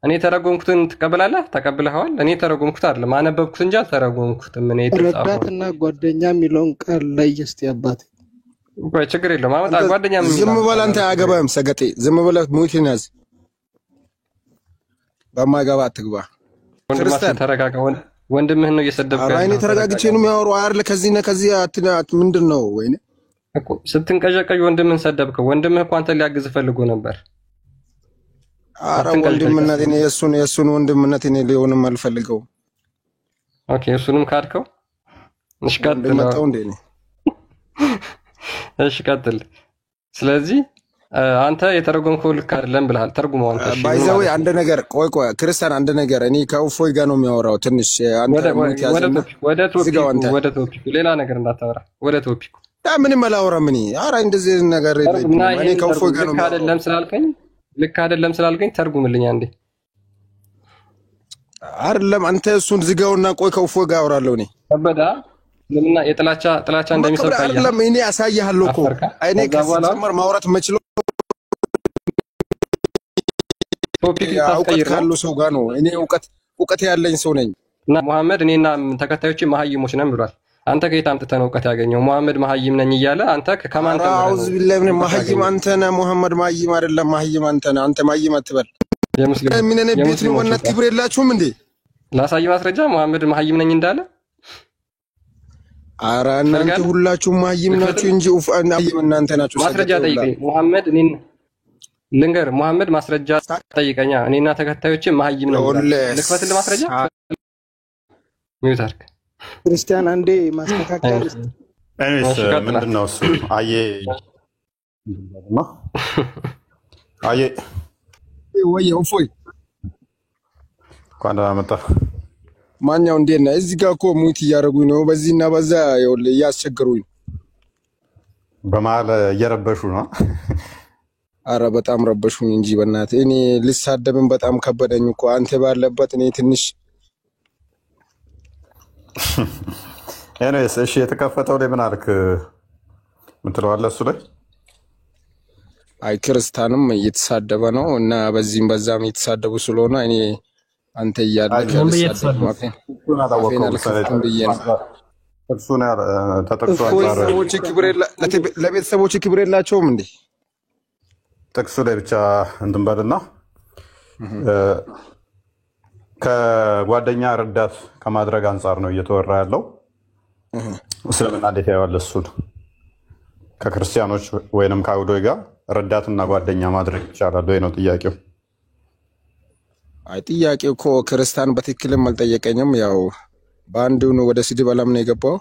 እኔ ተረጎምኩትን ትቀበላለህ? ተቀብለኸዋል? እኔ ተረጎምኩት አይደለም አነበብኩት እንጂ አልተረጎምኩትም። እኔ
ረዳትና ጓደኛ የሚለውን ቃል ላይ እስቲ አባቴ
ቆይ ችግር የለውም አመጣ ጓደኛ ምን
ዝም በል አንተ አያገባህም ሰገጤ ዝም ብለህ ሙቲን ያዝ በማይገባ አትግባ ክርስቲያን
ተረጋጋ ወንድምህን ነው እየሰደብከው
አይኔ ተረጋግቼ ነው የሚያወራው አይደል ከዚህ ነው ከዚህ ምንድነው ወይኔ
እኮ ስትንቀዠቀዥ ወንድምህን ሰደብከው ወንድምህ እኮ አንተ ሊያግዝ ፈልጎ ነበር
አራ ወንድምነት እኔ የሱን ወንድምነት እኔ ሊሆንም አልፈልገውም
ኦኬ እሱንም ካድከው እሺ ቀጥል
መጣው እንዴ
እሺ ቀጥል ስለዚህ አንተ የተረጎምከው ልክ አይደለም ብለሃል ተርጉመው አንተ እሺ
ባይዘው አንድ ነገር ቆይ ክርስቲያን አንድ ነገር እኔ ከውፎይ ጋር ነው የሚያወራው ትንሽ አንተ
ወደ ቶፒኩ ሌላ ነገር እንዳታወራ ወደ ቶፒኩ
ምንም አላወራም እኔ ኧረ እንደዚህ ነገር እኔ ከውፎይ ጋር ነው
ልክ አይደለም ስላልከኝ ተርጉምልኝ አንዴ
አይደለም አንተ እሱን ዝጋውና ቆይ ከውፎይ ጋር አወራለሁ እኔ
ከበዳ ለምና ጥላቻ እንደሚሰብክ
አይደለም እኔ አሳያለሁ እኮ እኔ ከሰማር ማውራት መችሎ ቶፒክ ካለው ሰው ጋር ነው እኔ እውቀት ያለኝ ሰው ነኝ
እና መሐመድ እኔና ተከታዮቼ መሐይሞች ነን ብሏል አንተ ከየት አምጥተህ ነው እውቀት ያገኘው መሐመድ መሐይም ነኝ እያለ አንተ ከማን ተምረህ
አውዝ ቢላህ ምን መሐይም አንተ ነህ መሐመድ መሐይም አይደለም መሐይም አንተ ነህ አንተ መሐይም አትበል
የሙስሊም
ምን እኔ ቤት ነው ወናት ክብር የላችሁም እንዴ
ላሳይ ማስረጃ መሐመድ መሐይም ነኝ እንዳለ
ኧረ እናንተ ሁላችሁም መሐይም ናችሁ እንጂ እናንተ ናችሁ
ማስረጃ ጠይቀኝ መሐመድ እኔን ልንገር መሐመድ ማስረጃ ጠይቀኛ እኔና ተከታዮቼ መሐይም ነው ልክፈትልህ ማስረጃ ሚውታርክ
ክርስቲያን አንዴ ማስተካከያ
እኔስ ምንድነው እሱ አየ
ወይ እፎይ
ኳንዳ መጣ
ማኛው እንዴት ነህ እዚህ ጋር እኮ ሙት እያደረጉኝ ነው በዚህና በዛ ይኸውልህ እያስቸገሩኝ
በመሀል እየረበሹ ነው
አረ በጣም ረበሹኝ እንጂ በእናትህ እኔ ልሳደብም በጣም ከበደኝ እኮ አንተ ባለበት እኔ ትንሽ
ኤኒዌይስ እሺ የተከፈተው ላይ ምን አልክ ምትለዋለህ እሱ ላይ
አይ ክርስቲያንም እየተሳደበ ነው እና በዚህም በዛም እየተሳደቡ ስለሆነ እኔ አንተ እያለህ ለቤተሰቦች ክብር የላቸውም እንዴ
ጥቅሱ ላይ ብቻ እንትን በልና ከጓደኛ ረዳት ከማድረግ አንጻር ነው እየተወራ ያለው እስልምና እንዴት ያያል እሱን ከክርስቲያኖች ወይንም ከአይሁዶች ጋር ረዳትና ጓደኛ ማድረግ ይቻላል ወይ ነው ጥያቄው
አይ ጥያቄው እኮ ክርስቲያን በትክክልም አልጠየቀኝም ያው በአንዱ ነው ወደ ስድብ ዓለም ነው የገባው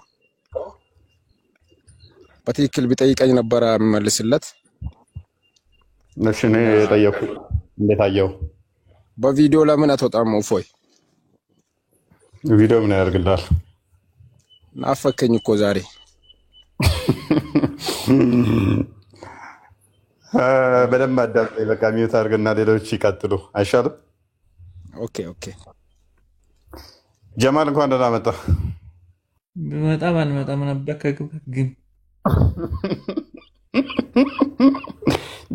በትክክል ቢጠይቀኝ ነበር የምመልስለት
እሺ እኔ የጠየኩት እንዴት አየው
በቪዲዮ ለምን አትወጣም እፎይ
ቪዲዮ ምን ያደርግልሃል
ናፈከኝ እኮ ዛሬ
በደንብ አዳምጠኝ በቃ ሚውት አድርግና ሌሎች ይቀጥሉ አይሻልም
ኦኬ ጀማል እንኳን ደህና መጣ
በጣም አልመጣም ነበር ከግብክ ግን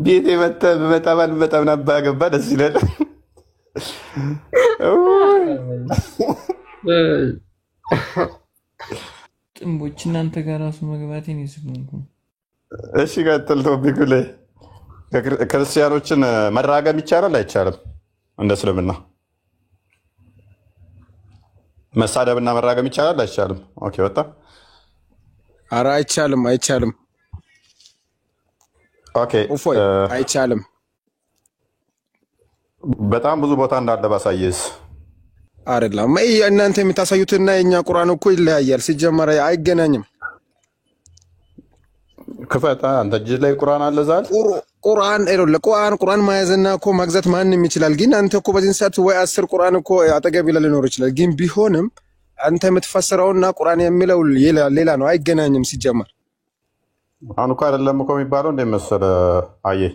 ቤቴ በጣም ነበር ገባ ደስ ይላል።
ጥንቦች እናንተ ጋር ራሱ መግባቴን ይስሙንኩ።
እሺ ቀጥል። ቶፒኩ ላይ ክርስቲያኖችን መራገም ይቻላል አይቻልም? እንደ እስልምና መሳደብና መራገም ይቻላል አይቻልም? ኦኬ ወጣ።
ኧረ አይቻልም።
ኦኬ
እፎይ አይቻልም።
በጣም ብዙ ቦታ እንዳለ ባሳየስ
አይደለም። እናንተ የምታሳዩትና የኛ ቁርአን እኮ ይለያያል። ሲጀመር አይገናኝም።
ክፈታ አንተ እጅ ላይ ቁርአን አለ ዛል ቁርአን ማያዝና እኮ ማግዛት ማንም ይችላል። ግን አንተ እኮ በዚህ ሰዓት ወይ 10 ቁርአን እኮ አጠገብ ሊኖር ይችላል። ግን ቢሆንም አንተ የምትፈስረውና ቁርአን የሚለው ሌላ ነው። አይገናኝም ሲጀመር። አሁን እኮ አይደለም እኮ የሚባለው እንደመሰለ አየህ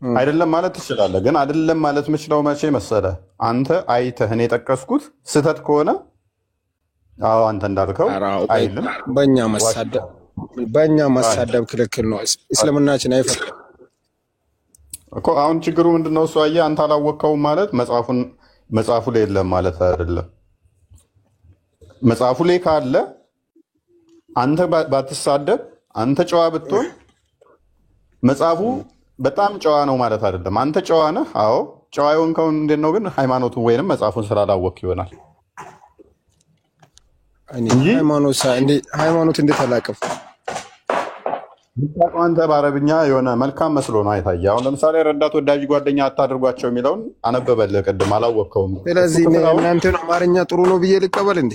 አይደለም ማለት ትችላለህ። ግን አይደለም ማለት የምችለው መቼ መሰለ አንተ አይተህ እኔ የጠቀስኩት ስህተት ከሆነ አዎ አንተ እንዳልከው አይልም።
በእኛ መሳደብ ክልክል ነው። እስልምናችን አይፈቅድም
እኮ። አሁን ችግሩ ምንድነው? እሱ አየህ አንተ አላወቅከውም ማለት መጽሐፉ ላይ የለም ማለት አይደለም። መጽሐፉ ላይ ካለ አንተ ባትሳደብ አንተ ጨዋ ብትሆን መጽሐፉ በጣም ጨዋ ነው ማለት አይደለም። አንተ ጨዋ ነህ። አዎ ጨዋ የሆንከው እንዴት ነው? ግን ሃይማኖቱን ወይንም መጽሐፉን ስላላወቅህ ይሆናል።
ሃይማኖት እንዴት አላውቅም?
አንተ በአረብኛ የሆነ መልካም መስሎ ነው አይታየህ። አሁን ለምሳሌ ረዳት ወዳጅ ጓደኛ አታድርጓቸው የሚለውን አነበበልህ ቅድም፣ አላወቅከውም።
ስለዚህ እናንተን አማርኛ ጥሩ ነው ብዬ ልቀበል እንዴ?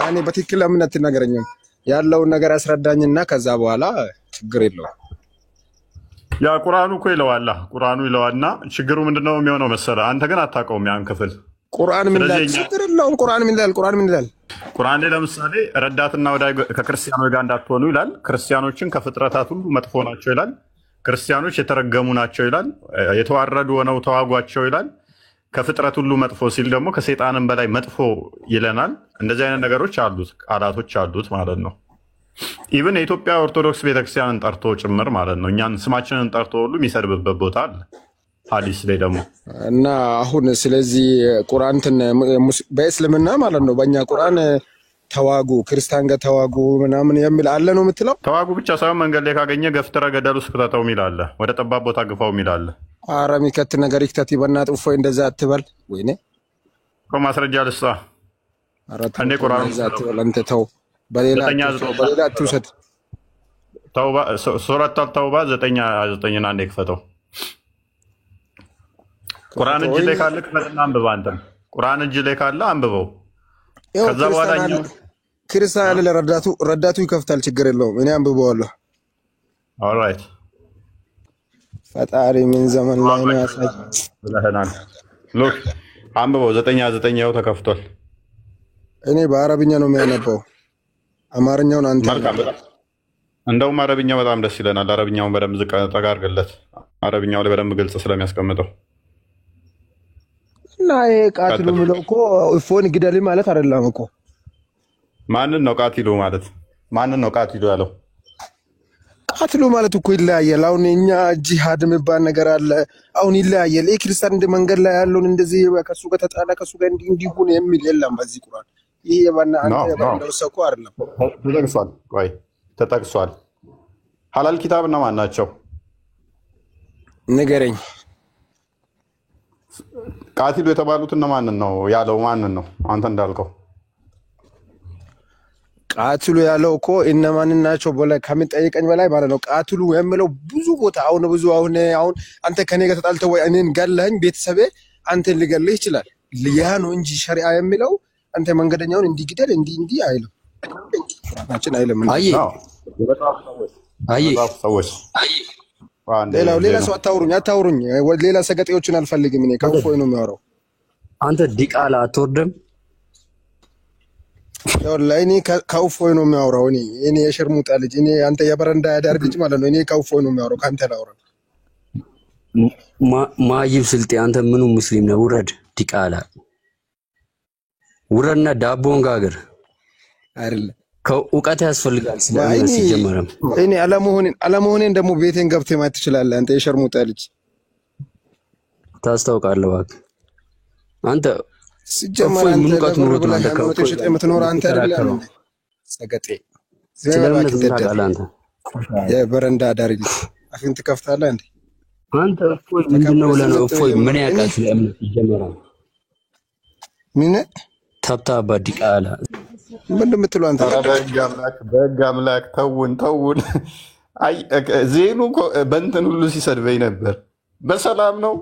እኔ በትክክል ለምን አትናገረኝም? ያለውን ነገር አስረዳኝና ከዛ በኋላ ችግር የለውም።
ያ ቁርአኑ እኮ ይለዋል። ቁርአኑ ይለዋልና ችግሩ ምንድነው የሚሆነው መሰለህ? አንተ ግን አታውቀውም ያን ክፍል።
ቁርአን ምን ይላል? ችግር የለውም። ቁርአን ምን ይላል?
ቁርአን ላይ ለምሳሌ ረዳትና ወዳጅ ከክርስቲያኖች ጋር እንዳትሆኑ ይላል። ክርስቲያኖችን ከፍጥረታት ሁሉ መጥፎ ናቸው ይላል። ክርስቲያኖች የተረገሙ ናቸው ይላል። የተዋረዱ ሆነው ተዋጓቸው ይላል። ከፍጥረት ሁሉ መጥፎ ሲል ደግሞ ከሰይጣንም በላይ መጥፎ ይለናል። እንደዚህ አይነት ነገሮች አሉት፣ ቃላቶች አሉት ማለት ነው። ኢቭን የኢትዮጵያ ኦርቶዶክስ ቤተክርስቲያንን ጠርቶ ጭምር ማለት ነው። እኛን ስማችንን ጠርቶ ሁሉ የሚሰድብበት ቦታ አለ ሐዲስ ላይ ደግሞ
እና አሁን ስለዚህ ቁርአንትን በእስልምና ማለት ነው በእኛ ቁርአን ተዋጉ ክርስቲያን ጋር ተዋጉ ምናምን የሚል አለ ነው የምትለው?
ተዋጉ ብቻ ሳይሆን መንገድ ላይ ካገኘ ገፍትረ ገደል ውስጥ ክተተው የሚል አለ። ወደ ጠባብ ቦታ ግፋው የሚል አለ። ኧረ
የሚከት ነገር ይክተት በእናትህ እፎይ፣ እንደዛ አትበል። ወይኔ
እኮ ማስረጃ ልስጣ እንዴ ቁርአን
አንተ ተው፣ በሌላ አትውሰድ።
ተውባ ሱረት ተውባ 9:9 አንዴ ክፈተው። ቁርአን እጅ ላይ ካለ ክፈትና አንብበው። አንተም ቁርአን እጅ ላይ ካለ አንብበው። ከዛ በኋላ
ክርስቲያን ለረዳቱ ይከፍታል፣ ችግር የለውም። እኔ አንብበዋለሁ።
ኦልራይት
ፈጣሪ ምን ዘመን ላይ ነው ያሳይ
ብለህናል። ሉክ አንብበው። 9:9 ያው ተከፍቷል።
እኔ በአረብኛ ነው የሚያነበው፣ አማርኛውን አንተ
እንደውም አረብኛው በጣም ደስ ይለናል። አረብኛውን በደንብ ዝቅ ጠጋ አድርግለት። አረብኛው ላይ በደንብ ግልጽ ስለሚያስቀምጠው
እና ይሄ ቃትሉ የሚለው እኮ እፎን ግደል ማለት አይደለም እኮ።
ማንን ነው ቃትሉ ማለት? ማንን ነው ቃትሉ ያለው?
ቃትሉ ማለት እኮ ይለያያል። አሁን እኛ ጂሃድ የሚባል ነገር አለ። አሁን ይለያያል። ይሄ ክርስቲያን እንደ መንገድ ላይ ያለውን እንደዚህ ከሱ ጋር ተጣላ ከሱ ጋር እንዲሁን የሚል የለም በዚህ ቁርአን። ይሄ አንተ ያባለው ሰው አይደለም።
ተጠቅሷል። ቆይ ተጠቅሷል። ሐላል ኪታብ እና ማን ናቸው
ንገረኝ።
ቃትሉ የተባሉት እና ማንን ነው ያለው? ማንን ነው አንተ እንዳልከው?
ቃትሉ ያለው እኮ እነማንን ናቸው በላይ ከሚጠይቀኝ በላይ ማለት ነው። ቃትሉ የሚለው ብዙ ቦታ አሁን አንተ ከኔ ጋር ተጣልተህ ወይ እኔን ገለኸኝ ቤተሰቤ አንተን ሊገልህ ይችላል። ያ ነው እንጂ ሸሪዓ የሚለው አንተ መንገደኛውን እንዲግደል እንዲህ አይልም። ቁርአናችን አይልም።
ሰዎች
ሌላ ሰው አታውሩኝ። ሌላ ሰገጤዎችን አልፈልግም። እኔ ከእፎይ ነው የሚያወራው።
አንተ ዲቃላ አትወርድም?
ወላሂ እኔ ከእፎይ ነው የሚያወራው። እኔ የሸርሙጣ ልጅ አንተ የበረንዳ ያዳር ልጅ ማለት ነው። እኔ ከእፎይ ነው የሚያወራው፣ ከአንተ ላውራ።
ማይብ ስልጤ አንተ ምኑ ሙስሊም ነው? ውረድ ዲቃላ ውረድና ዳቦን ጋግር።
አይደለም
ከእውቀት ያስፈልጋል ስለምን ሲጀመረም
እኔ አለመሆኔን ደግሞ ቤቴን ገብተህ ማየት ትችላለህ አንተ የሸርሙጣ ልጅ
ታስታውቃለህ እባክህ አንተ
ሲጀመር አንተ
ምንቀት ኑሮት ነው አንተ
ከወጥሽ የምትኖር አንተ አይደለም ሰገጤ
ስለምን ትናገራለህ አንተ
የበረንዳ ዳሪ ልጅ አፍን ትከፍታለህ እንዴ
አንተ እፎይ ምንድነው ለነው እፎይ ምን ያውቃል ስለምን ሲጀመረም
ምን
ታብታባ ዲቃላ
ምን እንደምትለው አንተ
በህግ አምላክ ተውን አይ ዜኑ በእንትን ሁሉ ሲሰድበኝ ነበር በሰላም ነው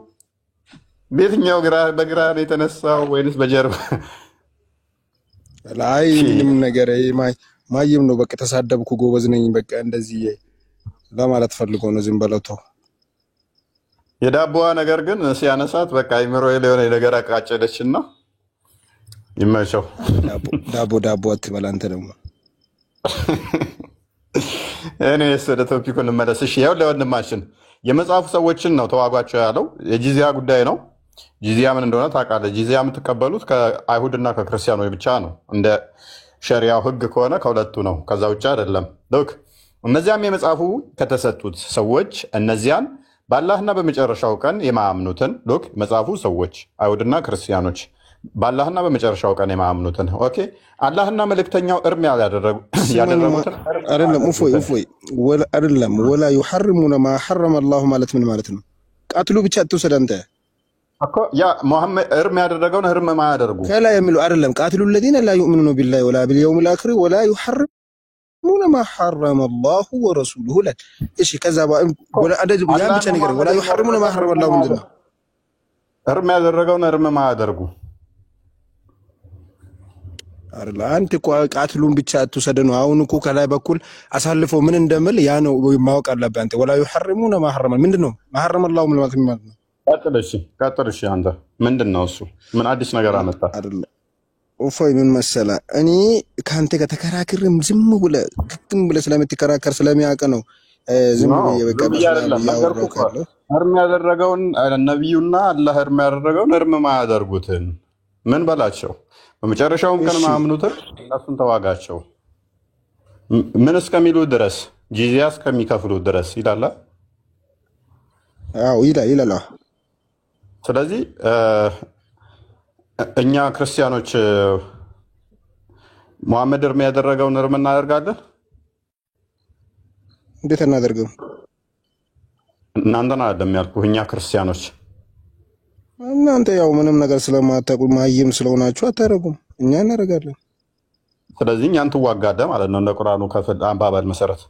በየትኛው በግራ ነው የተነሳው ወይንስ በጀርባ
ላይ ምንም ነገር ማይም ነው በቃ ተሳደብኩ ጎበዝ ነኝ በቃ እንደዚህ ለማለት ፈልጎ ነው ዝም በለቶ
የዳቦዋ ነገር ግን ሲያነሳት በቃ አይምሮዬ ላይ የሆነ ነገር አቃጨለችና ይመቸው
ዳቦ አትበላ አንተ ደግሞ
እኔ ወደ ቶፒኩ እንመለስ እሺ ያው ለወንድማችን የመጽሐፉ ሰዎችን ነው ተዋጓቸው ያለው የጂዚያ ጉዳይ ነው ጂዚያ ምን እንደሆነ ታውቃለህ ጂዚያ የምትቀበሉት ከአይሁድና ከክርስቲያኖች ብቻ ነው እንደ ሸሪዓው ህግ ከሆነ ከሁለቱ ነው ከዛ ውጭ አይደለም ሎክ እነዚያም የመጽሐፉ ከተሰጡት ሰዎች እነዚያን በአላህና በመጨረሻው ቀን የማያምኑትን ሎክ መጽሐፉ ሰዎች አይሁድና ክርስቲያኖች በአላህና በመጨረሻው ቀን የማያምኑትን ኦኬ አላህና መልእክተኛው እርም ያደረጉትን
አይደለም እፎይ አይደለም ወላ يحرمون ما حرم الله ማለት ነው ቃትሉ ብቻ አትወሰድ አንተ
እኮ ያ መሐመድ እርም ያደረገውን እርም ማያደርጉ
ከላ የሚሉ አይደለም ቃትሉ الذين لا يؤمنون بالله ولا باليوم الاخر ولا يحرمون ما حرم الله ورسوله لا እሺ ከዛ ወላ አደጅ ያ ብቻ ነገር ولا يحرمون ما حرم الله ምንድነው
እርም ያደረገውን እርም ማያደርጉ
አይደል አንተ ቃትሉን ብቻ አትወሰድ ነው አሁን እኮ ከላይ በኩል አሳልፎ ምን እንደምል ያ ነው ማወቅ አለበት አንተ ولا يحرمون ما حرم ምንድነው ما حرم الله ማለት ነው
ቀጥል እሺ አንተ ምንድነው እሱ ምን አዲስ ነገር አመጣ
አይደል ኦፎይ ምን መሰለ እኔ ካንተ ጋር ተከራክርም ዝም ብለ ስለምትከራከር ስለሚያውቅ ነው ዝም ብዬ በቃ ያወራው
እርም ያደረገውን ነብዩና አላህ እርም ያደረገውን እርም ማያደርጉትን ምን በላቸው በመጨረሻው ቀን ማምኑትን እነሱን ተዋጋቸው ምን እስከሚሉ ድረስ ጂዚያ እስከሚከፍሉ ድረስ ይላል
አዎ ይላል
ስለዚህ እኛ ክርስቲያኖች መሐመድ እርም ያደረገውን እርም እናደርጋለን
እንዴት እናደርገው
እናንተና አይደለም ያልኩህ እኛ ክርስቲያኖች
እናንተ ያው ምንም ነገር ስለማታውቁ ማይም ስለሆናችሁ አታረጉም እኛ እናደርጋለን
ስለዚህ እኛን ትዋጋለህ ማለት ነው እንደ ቁርአኑ ከአባባል መሰረት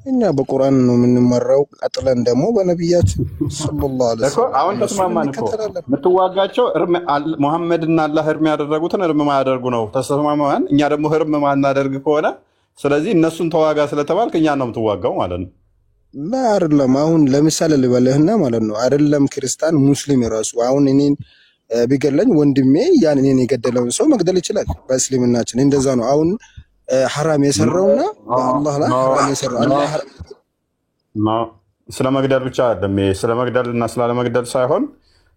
እኛ በቁርአን ነው የምንመራው አጥለን ደግሞ በነብያችን ሰለላሁ ዐለይሂ ወሰለም
አሁን ተስማማን እኮ የምትዋጋቸው መሐመድና አላህ እርም ያደረጉትን እርም ማያደርጉ ነው ተስማማን እኛ ደግሞ እርም ማናደርግ ከሆነ ስለዚህ እነሱን ተዋጋ ስለተባልክ እኛ ነው የምትዋጋው ማለት ነው
አይደለም አሁን ለምሳሌ ልበልህና ማለት ነው አይደለም ክርስቲያን ሙስሊም ራሱ አሁን እኔን ቢገለኝ ወንድሜ ያን እኔን የገደለውን ሰው መግደል ይችላል በእስልምናችን እንደዛ ነው አሁን حرام يسرውና አላህ ላይ حرام يسرው አላህ
ስለመግደል ብቻ አይደለም ስለመግደልና ስላለመግደል ሳይሆን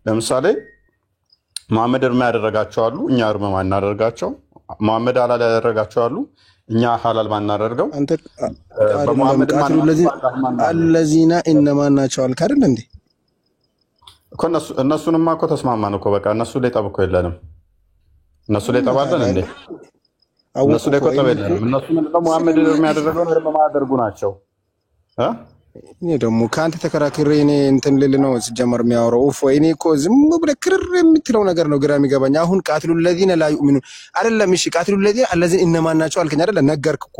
ለምሳሌ መሐመድ እርም ያደረጋቸው አሉ እኛ እርም ማናደርጋቸው መሐመድ ሐላል ያደረጋቸው አሉ እኛ ሐላል ማናደርገው
አንተ በመሐመድ الذين انما ናቸው አልክ አይደል እንዴ
እነሱንማ እኮ ተስማማን እኮ በቃ እነሱ ላይ ጠብ እኮ የለንም እነሱ ላይ ጠባለን እንዴ እነሱ ላይ ቆጠበ የለንም እነሱ ምንድነው መሐመድ እርም ያደረገውን እርም ማያደርጉ ናቸው
እኔ ደግሞ ካንተ ተከራክሬ እኔ እንትን ልል ነው ሲጀመር የሚያወራው እፎይ እኔ እኮ ዝም ብለህ ክርር የምትለው ነገር ነው ግራ የሚገባኝ አሁን ቃትሉ الذين لا يؤمنون አይደለም እሺ ቃትሉ الذين الذين انما ናቸው አልከኝ አይደል ነገርክ እኮ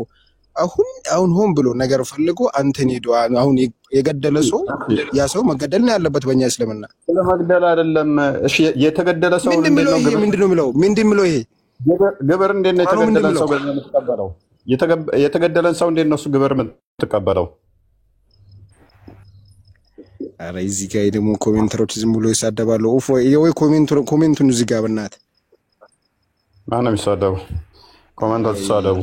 አሁን ሆን ብሎ ነገር ፈልጎ አንተን ሄዶ አሁን የገደለ ሰው ያ ሰው መገደል ነው ያለበት በእኛ እስልምና
ስለመግደል አይደለም እሺ የተገደለ ሰው
ምንድነው ይሄ
ግብር እንዴት ነው የተገደለን ሰው ገንዘብ የምትቀበለው የተገደለን ሰው እንዴት ነው እሱ ግብር የምትቀበለው
አረ እዚህ ጋር ደግሞ ኮሜንተሮች ዝም ብሎ ይሳደባሉ ወይ ኮሜንቱን እዚህ ጋር በእናትህ
ማነው የሚሳደቡ ኮሜንቶች ይሳደቡ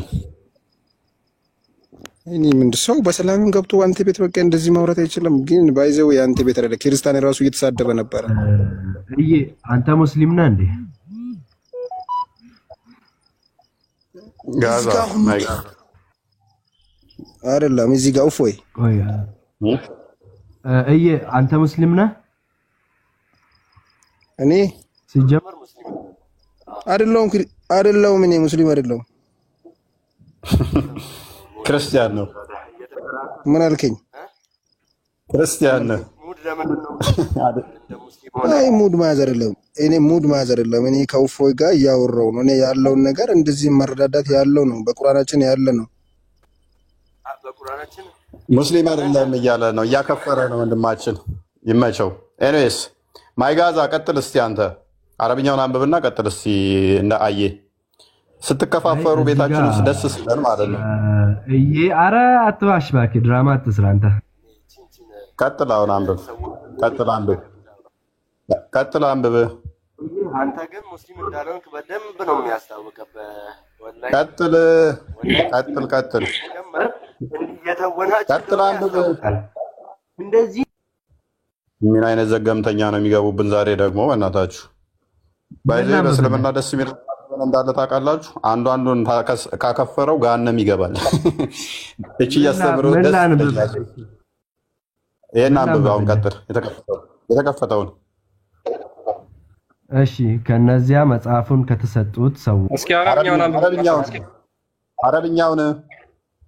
እኔ ምን ሰው በሰላም ገብቶ አንተ ቤት በቃ እንደዚህ ማውራት አይችልም ግን ባይዘው ያንተ ቤት አይደለ ክርስቲያን ራሱ እየተሳደበ ነበር አንተ ሙስሊም ነህ እንዴ
ጋዛ
አይደለም እዚህ ጋር እፎይ
አንተ ሙስሊም ነህ?
እኔ
ሲጀመር ሙስሊም
አይደለሁም። እኔ ሙስሊም አይደለሁም፣
ክርስቲያን ነው።
ምን አልከኝ?
ክርስቲያን ነው።
አይ ሙድ መያዝ አይደለም። እኔ ሙድ መያዝ አይደለም። እኔ ከእፎይ ጋር እያወራሁ ነው። እኔ ያለውን ነገር እንደዚህ መረዳዳት ያለው ነው፣ በቁርአናችን ያለ ነው።
ሙስሊም አይደለም እያለ ነው፣ እያከፈረ ነው ወንድማችን። ይመቸው። ኤኒዌይስ ማይጋዛ ቀጥል እስቲ አንተ አረብኛውን አንብብና ቀጥል እስቲ። እንደ አየ ስትከፋፈሩ ቤታችን ውስጥ ደስ ሲለን ማለት ነው።
አረ አትዋሽ እባክህ፣ ድራማ አትስራ አንተ።
ቀጥል አሁን አንብብ። ቀጥል አንብብ።
አንተ ግን ሙስሊም እንዳልሆንክ በደንብ ነው የሚያስታውቅብህ። ወላሂ
ቀጥል አንብብ።
እንደዚህ
ምን አይነት ዘገምተኛ ነው የሚገቡብን ዛሬ ደግሞ በእናታችሁ። ባይዘ በእስልምና ደስ የሚል እንዳለ ታውቃላችሁ። አንዱን ካከፈረው ገሃነም ይገባል። እቺ ያስተምሩት ደስ ይላል። ይሄን አንብብ አሁን ቀጥል። የተከፈተውን
እሺ። ከነዚያ መጽሐፉን ከተሰጡት ሰዎች
እስኪ አረብኛውን አንብብ።
አረብኛውን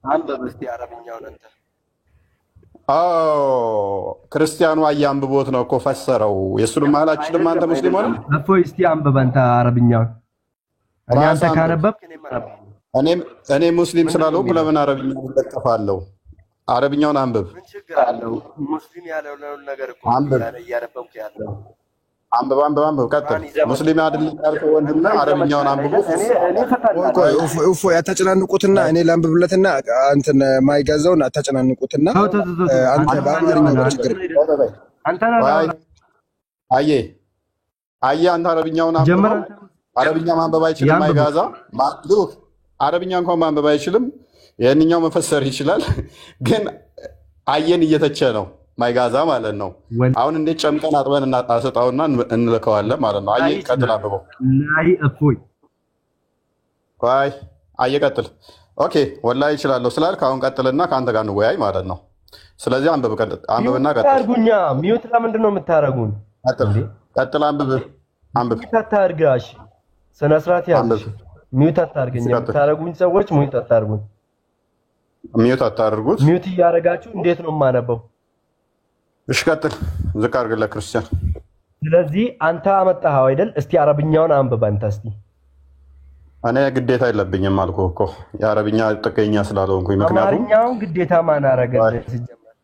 አንብብ እስቲ አረብኛውን አንተ።
ክርስቲያኑ አንብቦት ነው እኮ ፈሰረው። የሱንም አላችሁም አንተ ሙስሊም ሆነ
እፎይ እስቲ አንብብ አንተ አረብኛውን። አንተ ካነበብክ
እኔ ሙስሊም ስላልሆንኩ ለምን አረብኛውን እለጠፋለሁ? አረብኛውን አንብብ።
ምን ችግር አለው? ሙስሊም ያለው ነገር እኮ እያነበብኩ ያለው
አንብብ። ቀጥል። ሙስሊም አይደለም ያልከው ወንድና አረብኛውን አንብቦ
እፎይ አታጨናንቁትና እኔ ላንብብለትና አንተን ማይጋዛውን አታጨናንቁትና አንተ በአማርኛ ችግር
አየ አንተ አረብኛውን አንብብ። አረብኛ ማንበብ አይችልም ማይጋዛ። አረብኛ እንኳን ማንበብ አይችልም። የእኛው መፈሰር ይችላል፣ ግን አየን እየተቸ ነው ማይጋዛ ማለት ነው። አሁን እንዴት ጨምቀን አጥበን እናሰጣውና እንልከዋለን ማለት ነው። አየ ቀጥል አንብበው። አየ ቀጥል። ኦኬ ወላሂ እችላለሁ ስላልክ አሁን ቀጥልና ከአንተ ጋር እንወያይ ማለት ነው። ስለዚህ አንብብና ቀጥል።
አርጉኛ ሚውት ለምንድን ነው የምታረጉን?
ቀጥል አንብብ።
ታርጋሽ ስነ ስርዓት ያዝሽ። ሚውት አታርገኝ። የምታረጉኝ ሰዎች ሚውት አታርጉኝ።
ሚውት አታርጉት።
ሚውት እያደረጋችሁ እንዴት ነው የማነበው?
እሺ ቀጥል። ዝቅ አድርግለት ክርስቲያን።
ስለዚህ አንተ አመጣኸው አይደል? እስቲ አረብኛውን አንብብ አንተ እስቲ።
እኔ ግዴታ የለብኝም አልኩህ እኮ የአረብኛ ጥገኛ ስላልሆንኩኝ። ምክንያቱም
አማርኛውን ግዴታ ማን አደረገልህ ሲጀመር?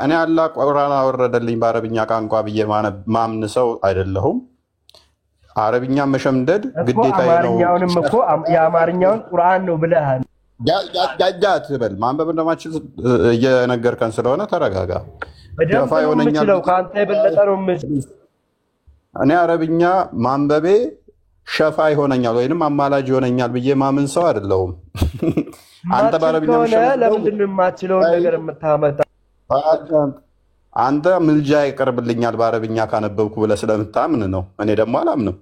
እኔ አላህ ቁርአን አወረደልኝ በአረብኛ ቋንቋ ብዬ ማምን ሰው አይደለሁም። አረብኛ መሸምደድ ግዴታ ነው።
አማርኛውንም እኮ የአማርኛውን ቁርአን ነው ብለሃል።
ጃጃት በል ማንበብ እንደማችል እየነገርከን ስለሆነ ተረጋጋ።
በደንብ ነው የምችለው፣ ከአንተ የበለጠ ነው የምችለው።
እኔ አረብኛ ማንበቤ ሸፋ ይሆነኛል ወይንም አማላጅ ይሆነኛል ብዬ ማምን ሰው አይደለሁም። አንተ በአረብኛ
ለምንድን ነው የማትችለውን ነገር የምታመጣ?
አንተ ምልጃ ይቀርብልኛል በአረብኛ ካነበብኩ ብለህ ስለምታምን ነው። እኔ ደግሞ አላምንም።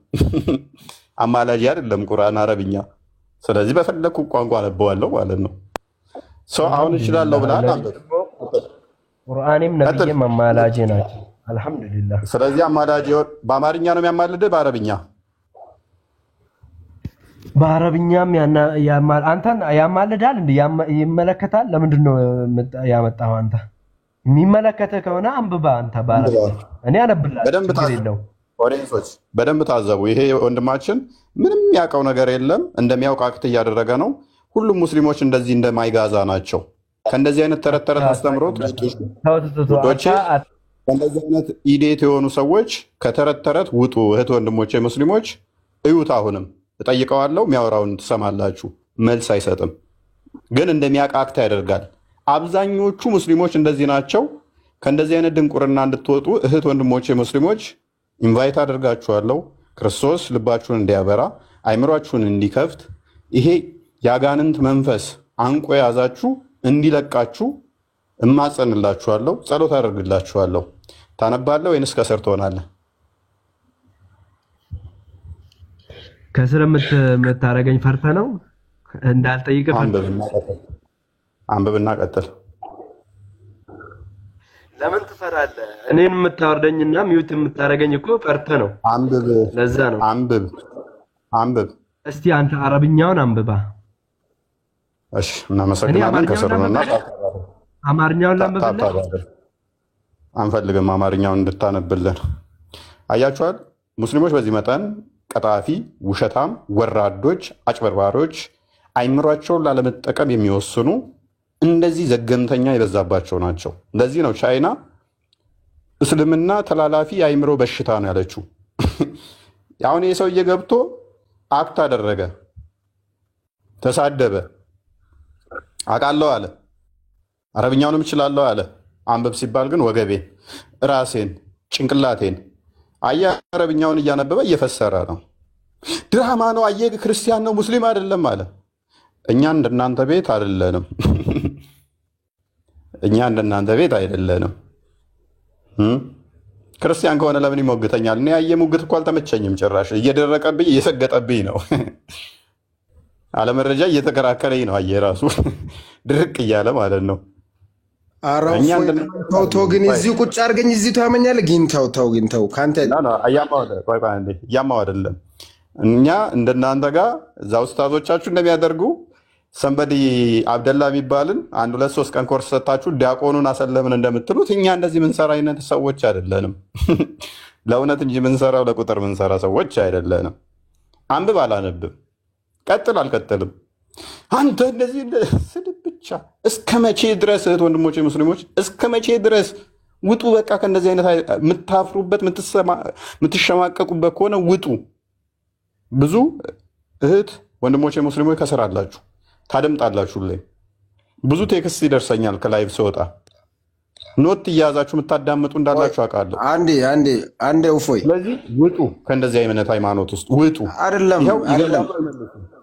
አማላጅ አይደለም ቁርአን አረብኛ። ስለዚህ በፈለኩ ቋንቋ አነበዋለሁ ማለት ነው። አሁን እችላለሁ ብለሃል አንብብ።
ቁርአንም ነብይም አማላጅ ናቸው። አልሐምዱሊላህ።
ስለዚህ አማላጅ በአማርኛ ነው የሚያማልድህ በአረብኛ?
በአረብኛም አንተን ያማልዳል እንዴ? ይመለከታል? ለምንድን ነው ያመጣኸው አንተ? የሚመለከትህ ከሆነ አንብባ አንተ በአረብኛ። እኔ አነብልሃለሁ።
ኦዲየንሶች በደንብ ታዘቡ። ይሄ ወንድማችን ምንም ያውቀው ነገር የለም፣ እንደሚያውቅ አክት እያደረገ ነው። ሁሉም ሙስሊሞች እንደዚህ እንደማይጋዛ ናቸው። ከእንደዚህ አይነት ተረት ተረት አስተምሮት ከእንደዚህ አይነት ኢዴት የሆኑ ሰዎች ከተረት ተረት ውጡ። እህት ወንድሞቼ ሙስሊሞች እዩት። አሁንም እጠይቀዋለሁ፣ የሚያወራውን ትሰማላችሁ። መልስ አይሰጥም፣ ግን እንደሚያውቅ አክት ያደርጋል። አብዛኞቹ ሙስሊሞች እንደዚህ ናቸው። ከእንደዚህ አይነት ድንቁርና እንድትወጡ እህት ወንድሞቼ ሙስሊሞች ኢንቫይት አደርጋችኋለሁ። ክርስቶስ ልባችሁን እንዲያበራ አይምሯችሁን እንዲከፍት ይሄ የአጋንንት መንፈስ አንቆ የያዛችሁ እንዲለቃችሁ እማጸንላችኋለሁ፣ ጸሎት አደርግላችኋለሁ። ታነባለህ ወይንስ ከስር ትሆናለህ?
ከስር የምታረገኝ ፈርተ ነው እንዳልጠይቅ
አንብብና ቀጥል።
ለምን ትፈራለህ? እኔን የምታወርደኝና ሚውት የምታረገኝ እኮ ፈርተ ነው።
አንብብ።
ለዛ ነው።
አንብብ።
እስቲ አንተ አረብኛውን አንብባ።
እሺ፣ እናመሰግናለን። ከስሩና
አማርኛውን ላንብብልህ።
አንፈልግም አማርኛውን እንድታነብልን። አያችኋል? ሙስሊሞች በዚህ መጠን ቀጣፊ፣ ውሸታም፣ ወራዶች፣ አጭበርባሪዎች፣ አይምሯቸውን ላለመጠቀም የሚወስኑ እንደዚህ ዘገምተኛ የበዛባቸው ናቸው። ለዚህ ነው ቻይና እስልምና ተላላፊ የአይምሮ በሽታ ነው ያለችው። አሁን ይህ ሰውዬ ገብቶ አክት አደረገ፣ ተሳደበ፣ አውቃለሁ አለ፣ አረብኛውንም እችላለሁ አለ። አንብብ ሲባል ግን ወገቤን፣ ራሴን፣ ጭንቅላቴን አየህ፣ አረብኛውን እያነበበ እየፈሰረ ነው። ድራማ ነው፣ አየህ፣ ክርስቲያን ነው ሙስሊም አይደለም አለ። እኛ እንደናንተ ቤት አይደለንም። እኛ እንደናንተ ቤት አይደለንም። ክርስቲያን ከሆነ ለምን ይሞግተኛል? እኔ ያየ ሙግት እኮ አልተመቸኝም። ጭራሽ እየደረቀብኝ እየሰገጠብኝ ነው። አለመረጃ እየተከራከረኝ ነው። አየህ ራሱ ድርቅ እያለ ማለት ነው።
ተው ግን እዚሁ ቁጭ አድርገኝ፣ እዚሁ ታመኛለህ። ግን ተው ግን ተው ከአንተ
እያማው አይደለም። እኛ እንደናንተ ጋር እዛ ውስታዞቻችሁ እንደሚያደርጉ ሰንበዲ አብደላ የሚባልን 1-2-3 ቀን ኮርስ ሰጣችሁ ዲያቆኑን አሰለምን እንደምትሉት እኛ እንደዚህ ምንሰራ አይነት ሰዎች አይደለንም። ለእውነት እንጂ ምንሰራው ለቁጥር ምንሰራ ሰዎች አይደለንም። አንብብ አላነብም፣ ቀጥል አልቀጥልም፣ አንተ እንደዚህ ስድብ ብቻ እስከ መቼ ድረስ? እህት ወንድሞቼ ሙስሊሞች እስከ መቼ ድረስ? ውጡ በቃ ከእንደዚህ አይነት የምታፍሩበት የምትሸማቀቁበት ከሆነ ውጡ። ብዙ እህት ወንድሞቼ ሙስሊሞች ከስር አላችሁ፣ ታደምጣላችሁ። ላይ ብዙ ቴክስት ይደርሰኛል ከላይቭ ሲወጣ ኖት እያያዛችሁ የምታዳምጡ እንዳላችሁ አውቃለሁ።
አንዴ እፎይ፣
ስለዚህ ውጡ ከእንደዚህ አይነት ሃይማኖት ውስጥ ውጡ።
አይደለም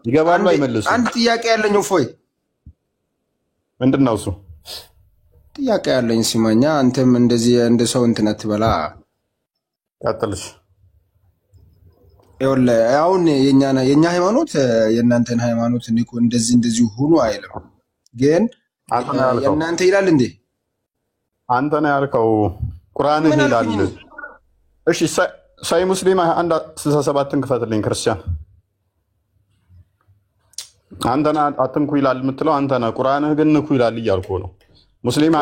ይገባሉ አይመልሱ።
አንድ ጥያቄ ያለኝ እፎይ፣
ምንድን ነው እሱ?
ጥያቄ ያለኝ ሲማኛ፣ አንተም እንደዚህ እንደ ሰው እንትን አትበላ።
ቀጥልሽ።
ይኸውልህ አሁን የኛ ሃይማኖት የእናንተን ሃይማኖት እንደዚህ ሁኑ አይልም፣ ግን የእናንተ ይላል እንዴ?
አንተ ነው ያልከው፣ ቁርአንህ ይላል። እሺ ሳይ ሙስሊም 1:67 ክፈትልኝ ክርስቲያን። አንተ አትንኩ ይላል የምትለው አንተ ነህ። ቁርአንህ ግን ንኩ ይላል እያልኩ ነው። ሙስሊም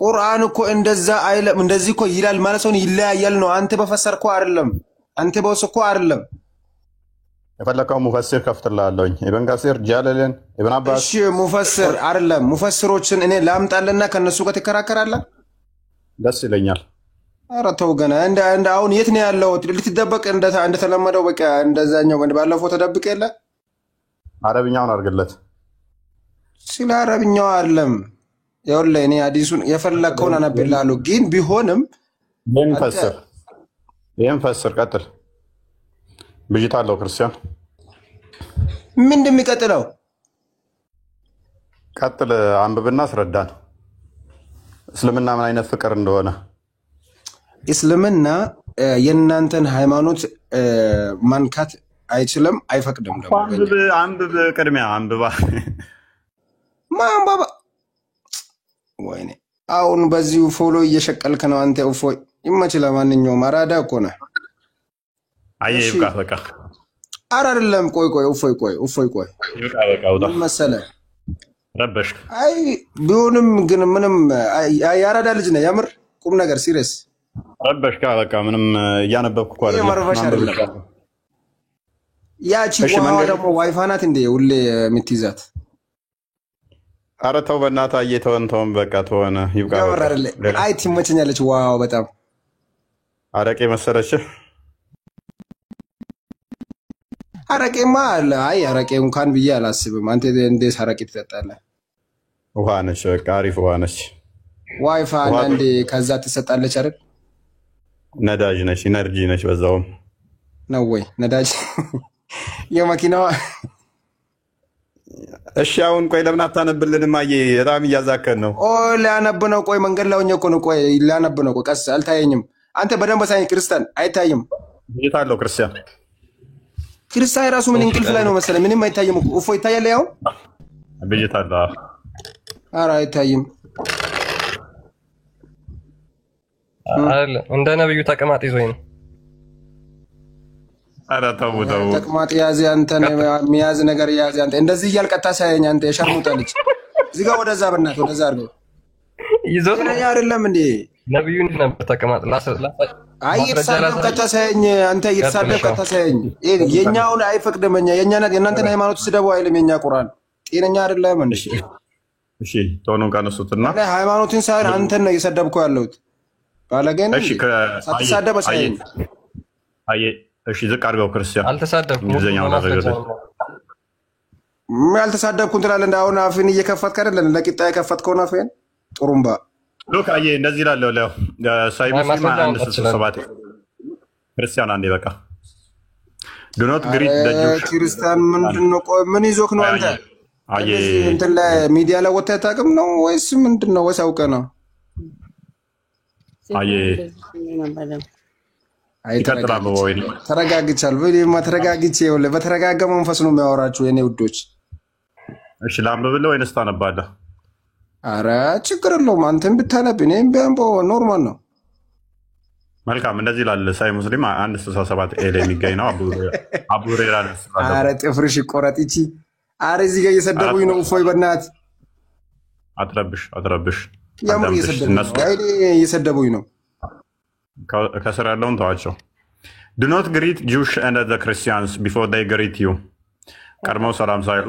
ቁርአን እኮ እንደዛ አይልም። እንደዚህ እኮ ይላል ማለት ሰውን ይለያያል ነው። አንተ በፈሰርከው አይደለም፣ አንተ በወሰድከው አይደለም።
የፈለከው ሙፈሲር ከፍትልሃለሁኝ። ኢብን ከሲር፣ ጃለልን፣ ኢብን አባስ።
እሺ ሙፈሲር አይደለም፣ ሙፈሲሮችን እኔ ላምጣልና ከነሱ ጋር ትከራከራለህ?
ደስ ይለኛል።
ኧረ ተው ገና እንደ አሁን የት ነው ያለው? ልትደበቅ እንደተለመደው በቃ እንደዛኛው ባለፈው ተደብቅ የለ።
አረብኛውን አድርግለት።
ስለ አረብኛው አይደለም። ይኸውልህ እኔ አዲሱን የፈለከውን አነብልሃለሁ፣ ግን ቢሆንም
ይህን ፈስር። ቀጥል። ብዥታ አለው ክርስቲያን።
ምን እንደሚቀጥለው
ቀጥል፣ አንብብና አስረዳን። እስልምና ምን አይነት ፍቅር እንደሆነ።
እስልምና የእናንተን ሃይማኖት ማንካት አይችልም፣ አይፈቅድም። ደግሞ
አንብብ፣ ቅድሚያ አንብባ።
ማንባባ ወይኔ አሁን በዚሁ ፎሎ እየሸቀልክ ነው አንተ። እፎይ ይመችህ። ለማንኛውም አራዳ እኮ ነህ።
አየ ይብቃ በቃ።
ኧረ አይደለም፣ ቆይ እፎይ
ይብቃ በቃ። ውጣ
መሰለህ
ረበሽክ።
አይ ቢሆንም ግን ምንም የአራዳ ልጅ ነህ። የምር ቁም ነገር ሲሪየስ
ረበሽካ በቃ። ምንም እያነበብኩ እኮ አይደለም።
መረበሽ አይደለም። ያቺ ዋዋ ደግሞ ዋይፋ ናት እንዴ ሁሌ የምትይዛት?
ኧረ ተው በእናትህ አየህ፣ ተወን በቃ ተወነ። ይብቃ በቃ።
አይ ትመቸኛለች ዋው በጣም።
አረቄ መሰለችህ?
አረቄማ አለ። አይ አረቄ እንኳን ብዬ አላስብም። አንተ እንዴት አረቄ ትጠጣለህ?
ውሃ ነች በቃ፣ አሪፍ ውሃ ነች።
ዋይፋ አንዳንዴ ከዛ ትሰጣለች አይደል?
ነዳጅ ነች፣ ኢነርጂ ነች በዛውም
ነው ወይ ነዳጅ የመኪናዋ።
እሺ አሁን ቆይ ለምን አታነብልንም? አየህ በጣም እያዛከን ነው።
ሊያነብ ነው። ቆይ መንገድ ላይ ሆኜ እኮ ነው። ቆይ ሊያነብ ነው። ቆይ ቀስ፣ አልታየኝም። አንተ በደንብ ሳይ ክርስቲያን አይታይም።
የት አለው ክርስቲያን?
ክርስቲያን ራሱ ምን እንቅልፍ ላይ ነው መሰለህ? ምንም አይታየም እኮ እፎይ ይታያል። ያው
ብይታላ
ኧረ አይታይም
አይደል? እንደ ነብዩ ተቀማጥ ይዞኝ ነው።
ኧረ ተው ተው፣
ተቅማጥ ያዝ አንተ ነው የሚያዝ ነገር ያዝ አንተ። እንደዚህ እያልቀጣ ሳይኝ አንተ የሸርሙጣ ልጅ እዚህ ጋር ወደዛ በእናትህ ወደዛ አድርገው
ይዞት
ነው አይደለም እንዴ?
ነብዩ እንዴት ነበር ተቀማጥ
አይ የተሳደብ ቀጣ ሳይኝ አንተ የተሳደብ ቀጣ ሳይኝ የኛውን አይፈቅድም። የእናንተን ሃይማኖት ስደቡ አይልም የኛ ቁርአን። ጤነኛ አይደለም እንዴ?
እሺ ቶኑን ቀነሱትና
ሃይማኖትን ሳይሆን አንተን ነው እየሰደብኩ ያለሁት። ባለገን እሺ ሳትሳደብ ሳይኝ
አይ እሺ ዝቅ አድርገው ክርስቲያን
አልተሳደብኩም።
እንግሊዝኛውን አዘገደ
አልተሳደብኩም ትላለህ። እንዳሁን አፍን እየከፈትክ አይደለም ለቂጣ የከፈትከው አፍን ጥሩምባ
ሉክ አየ እንደዚህ ላለው ለው ሳይ ሙስሊም አንድ 67 ክርስቲያን አንዴ በቃ ዱ ኖት ግሪት ዘ ጁሽ
ክርስቲያን ምንድነው? ቆይ ምን ይዞክ ነው አንተ?
አየ
እንትን ላይ ሚዲያ ላይ ወጥተህ ታውቅም ነው ወይስ ምንድነው? ወይስ አውቀህ ነው?
አየ
አይተረጋግቻለሁ ወይ ተረጋግቻለሁ ወይ ተረጋግቼ ይኸውልህ በተረጋጋ መንፈስ ነው የሚያወራችሁ የኔ ውዶች።
እሺ ላምብልህ ወይንስ ታነባለህ?
ኧረ ችግር የለውም አንተም ብታነብ እኔም ቢያንቦ ኖርማል ነው።
መልካም እንደዚህ ላለ ሳይ ሙስሊም 167 ኤል የሚገኝ ነው። አቡ ሁረይራ ነው።
ኧረ ጥፍርሽ ይቆረጥ ይቺ። ኧረ እዚህ ጋር እየሰደቡኝ ነው። እፎይ በእናትህ
አትረብሽ።
ያምሩ እየሰደቡኝ ነው።
ከስር ያለውን ተዋቸው። ዱ ኖት ግሪት ጁሽ ኤንድ ዘ ክርስቲያንስ ቢፎር ዴይ ግሪት ዩ። ቀድመው ሰላም ሳይሉ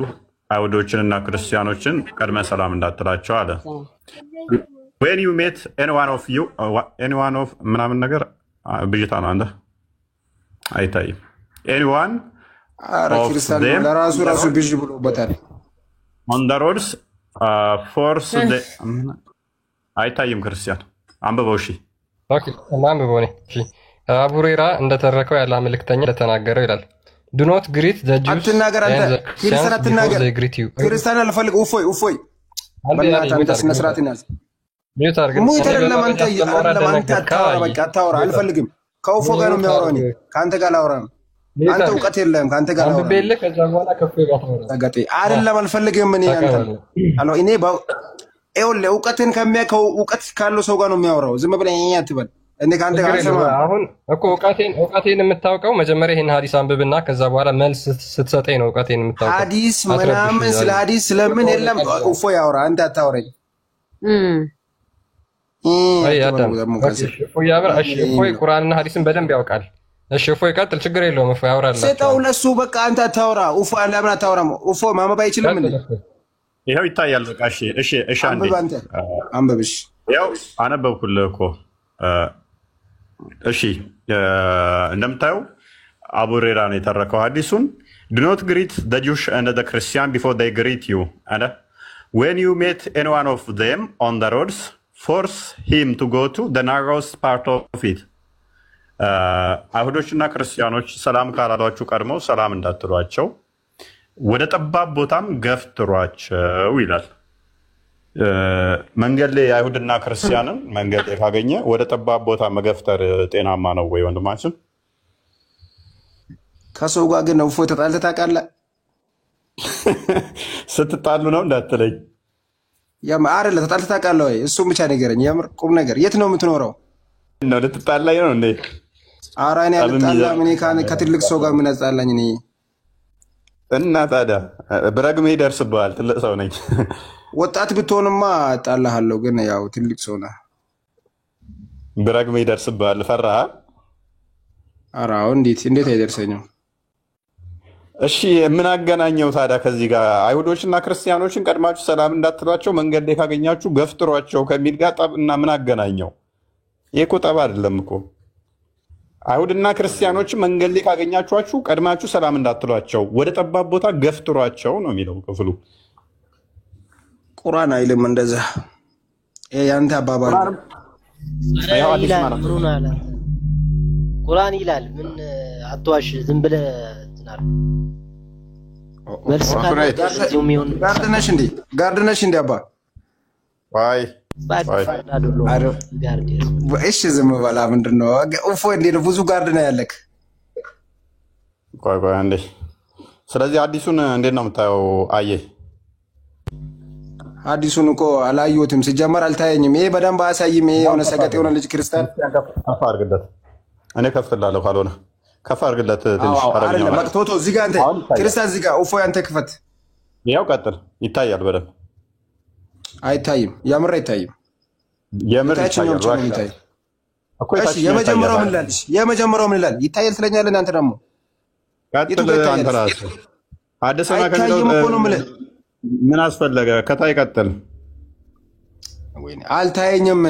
አይሁዶችንና ክርስቲያኖችን ቀድመ ሰላም እንዳትላቸው አለ። when you meet anyone of ምናምን ነገር ብይታ ነው አንተ አይታይም። anyone of them
ለራሱ ብዥ ብሎበታል።
on the roads force the አይታይም። ክርስቲያን አንብበው። እሺ
ኦኬ አንብበው። እሺ አቡ ሁረይራ እንደተረከው ያለ መልእክተኛ እንደተናገረው ይላል do not greet the Jews
አትናገር አንተ ክርስቲያን አትናገር። ክርስቲያን አልፈልግ እፎይ በእናትህ አንተ ስነ ስርዓት ይናዝ
ሚዩት አድርገህ
ሙይ ተረለም አንተ አታወራ አልፈልግም። ከውፎ ጋር ነው የሚያወራው። እኔ ከአንተ ጋር አላወራም። አንተ እውቀት የለህም። ከአንተ ጋር አላወራም።
አንብቤልህ ከዛ በኋላ ከፍ ይጋታው
ተጋጤ አይደለም አልፈልግም። እኔ አንተ አሎ እኔ ይኸውልህ እውቀትን ከሚያውቀው እውቀት ካለው ሰው ጋር ነው የሚያወራው። ዝም ብለህ አትበል። እኔ ካንተ ጋር ሰማ
አሁን እኮ እውቀቴን የምታውቀው መጀመሪያ ይሄን ሐዲስ አንብብና ከዛ በኋላ መልስ ስትሰጠኝ ነው እውቀቴን የምታውቀው።
ሐዲስ ምናምን ስለ ሐዲስ ስለምን የለም እፎ ያወራ አንተ አታወራኝ።
አይ አዳም እፎይ ያብራ። እሺ እፎይ ቁርአንና ሐዲስን በደንብ ያውቃል። እሺ እፎይ ቀጥል፣ ችግር የለውም። እፎይ ያወራል።
ሰጠው ለሱ በቃ አንተ አታወራ። እፎ ለምን አታወራም? እፎ ማንበብ አይችልም እንዴ?
ይሄው ይታያል። በቃ እሺ አንዴ
አንብብሽ።
ያው አነበብኩልህ እኮ እሺ እንደምታየው አቡ ሁረይራ ነው የተረከው ሐዲሱን። do not greet the Jews and the Christian before they greet you and when you meet any one of them on the roads force him to go to the narrowest part of it. አይሁዶችና ክርስቲያኖች ሰላም ካላሏችሁ ቀድመው ሰላም እንዳትሏቸው ወደ ጠባብ ቦታም ገፍትሯቸው ይላል። መንገድ ላይ አይሁድና ክርስቲያንን መንገድ ላይ ካገኘ ወደ ጠባብ ቦታ መገፍተር ጤናማ ነው ወይ ወንድማችን?
ከሰው ጋር ግን እፎ ተጣልተህ ታውቃለህ?
ስትጣሉ ነው እንዳትለኝ።
አይደለ ተጣልተህ ታውቃለህ ወይ? እሱም ብቻ ንገረኝ። የምር ቁም ነገር። የት ነው የምትኖረው?
ነው ልትጣላኝ ነው እንዴ?
ኧረ እኔ አልጣላም። እኔ ከትልቅ ሰው ጋር ምን ያጣላኝ እኔ?
እና ታዲያ ብረግምህ ይደርስብሃል። ትልቅ ሰው ነኝ።
ወጣት ብትሆንማ እጣልሃለሁ፣ ግን ያው ትልቅ ሰው ነህ።
ብረግምህ ይደርስብሃል። ፈራህ?
ኧረ አዎ። እንዴት አይደርሰኝም?
እሺ ምን አገናኘው ታዲያ ከዚህ ጋር? አይሁዶችና ክርስቲያኖችን ቀድማችሁ ሰላም እንዳትሏቸው መንገድ ላይ ካገኛችሁ ገፍትሯቸው ከሚል ጋር ጠብ እና ምን አገናኘው? ይሄ እኮ ጠብ አይደለም እኮ። አይሁድና ክርስቲያኖችን መንገድ ላይ ካገኛችኋችሁ ቀድማችሁ ሰላም እንዳትሏቸው ወደ ጠባብ ቦታ ገፍትሯቸው ነው የሚለው ክፍሉ።
ቁርአን አይልም እንደዛ። ያንተ አባባል
ቁርአን ይላል። ምን አትዋሽ፣ ዝም ብለህ ትናር መልስ
ጋርድነሽ እንዴ አባ
ዋይ
እሺ ዝም በላ። ምንድን ነው እፎ? እንዴ ነው ብዙ ጋርድ ነው ያለክ?
ቆይ አንዴ ስለዚህ አዲሱን እንዴት ነው የምታየው? አየ
አዲሱን እኮ አላየሁትም፣ ሲጀመር አልታየኝም። ይሄ በደንብ አያሳይም። ይሄ የሆነ ሰገጥ የሆነ ልጅ ክርስቲያን
ከፍ አድርግለት። እኔ ከፍትላለሁ፣ ካልሆነ ከፍ አድርግለት ትንሽ።
አይደለም መቅቶቶ እዚህ ጋር አንተ ክርስቲያን እዚህ ጋር እፎይ አንተ ክፈት።
ያው ቀጥል። ይታያል በደንብ
አይታይም? የምር አይታይም።
የምር ይታያል
እኮ። እሺ የመጀመሪያው ምን ይላል? የመጀመሪያው ምን ይላል? ይታያል ትለኛለህ አንተ ደግሞ።
ቀጥል አንተ ራስህ። አዲስና ከሚለው ምን አስፈለገ? ከታይ ቀጥል።
ወይኔ አልታየኝም።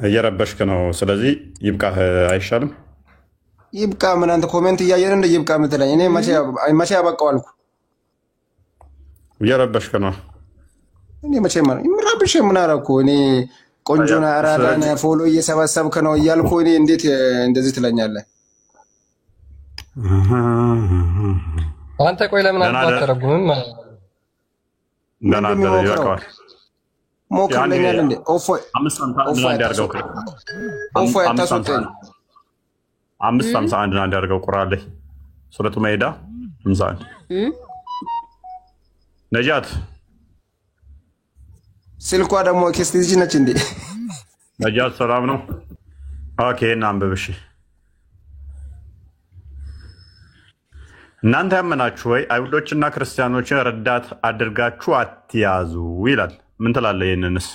እየረበሽክ ነው። ስለዚህ ይብቃህ አይሻልም?
ይብቃ ምን አንተ ኮሜንት እያየን እንደ ይብቃ የምትለኝ? እኔ መቼ ያበቃው አልኩ።
እየረበሽክ ነው።
እኔ መቼ ምራብሽ ምን አደረኩ? እኔ ቆንጆና አራዳና ፎሎ እየሰበሰብክ ነው እያልኩ እኔ እንዴት እንደዚህ ትለኛለህ?
አንተ ቆይ ለምን አታተረጉምም?
ሞክርልኛል እንዴ? እፎይ አታስወጣኝ።
5:51 እንዳደርገው ቁርአን ላይ ሱረቱ ማኢዳ 51 ነጃት
ስልኳ ደግሞ ኬስት ልጅ ነች እንዴ?
ነጃት ሰላም ነው? ኦኬ እና አንብብ እሺ። እናንተ ያመናችሁ ወይ አይሁዶችና ክርስቲያኖችን ረዳት አድርጋችሁ አትያዙ ይላል። ምን ትላለህ? ይሄንንስ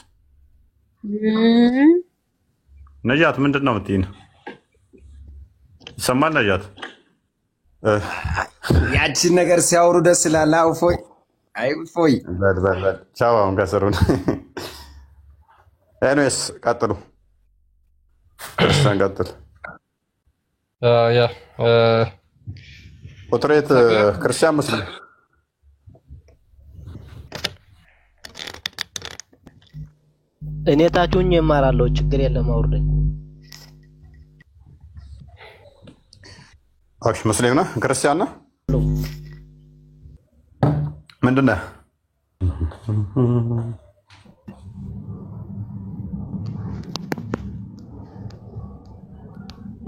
ነጃት ምንድን ነው የምትይኝ? ይሰማል ነጃት?
ያቺን ነገር ሲያወሩ ደስ ይላል። እፎይ አይ እፎይ
በል ቻው። አሁን ከስሩን ኤኒዌይስ ቀጥሉ። ክርስቲያን ቀጥል።
ያ
ቁጥሬት ክርስቲያን ሙስሊም
እኔ ታችሁኝ እማራለሁ። ችግር የለም አውርደኝ።
ኦኬ ሙስሊም ነህ? ክርስቲያን ነህ? ምንድን ነህ?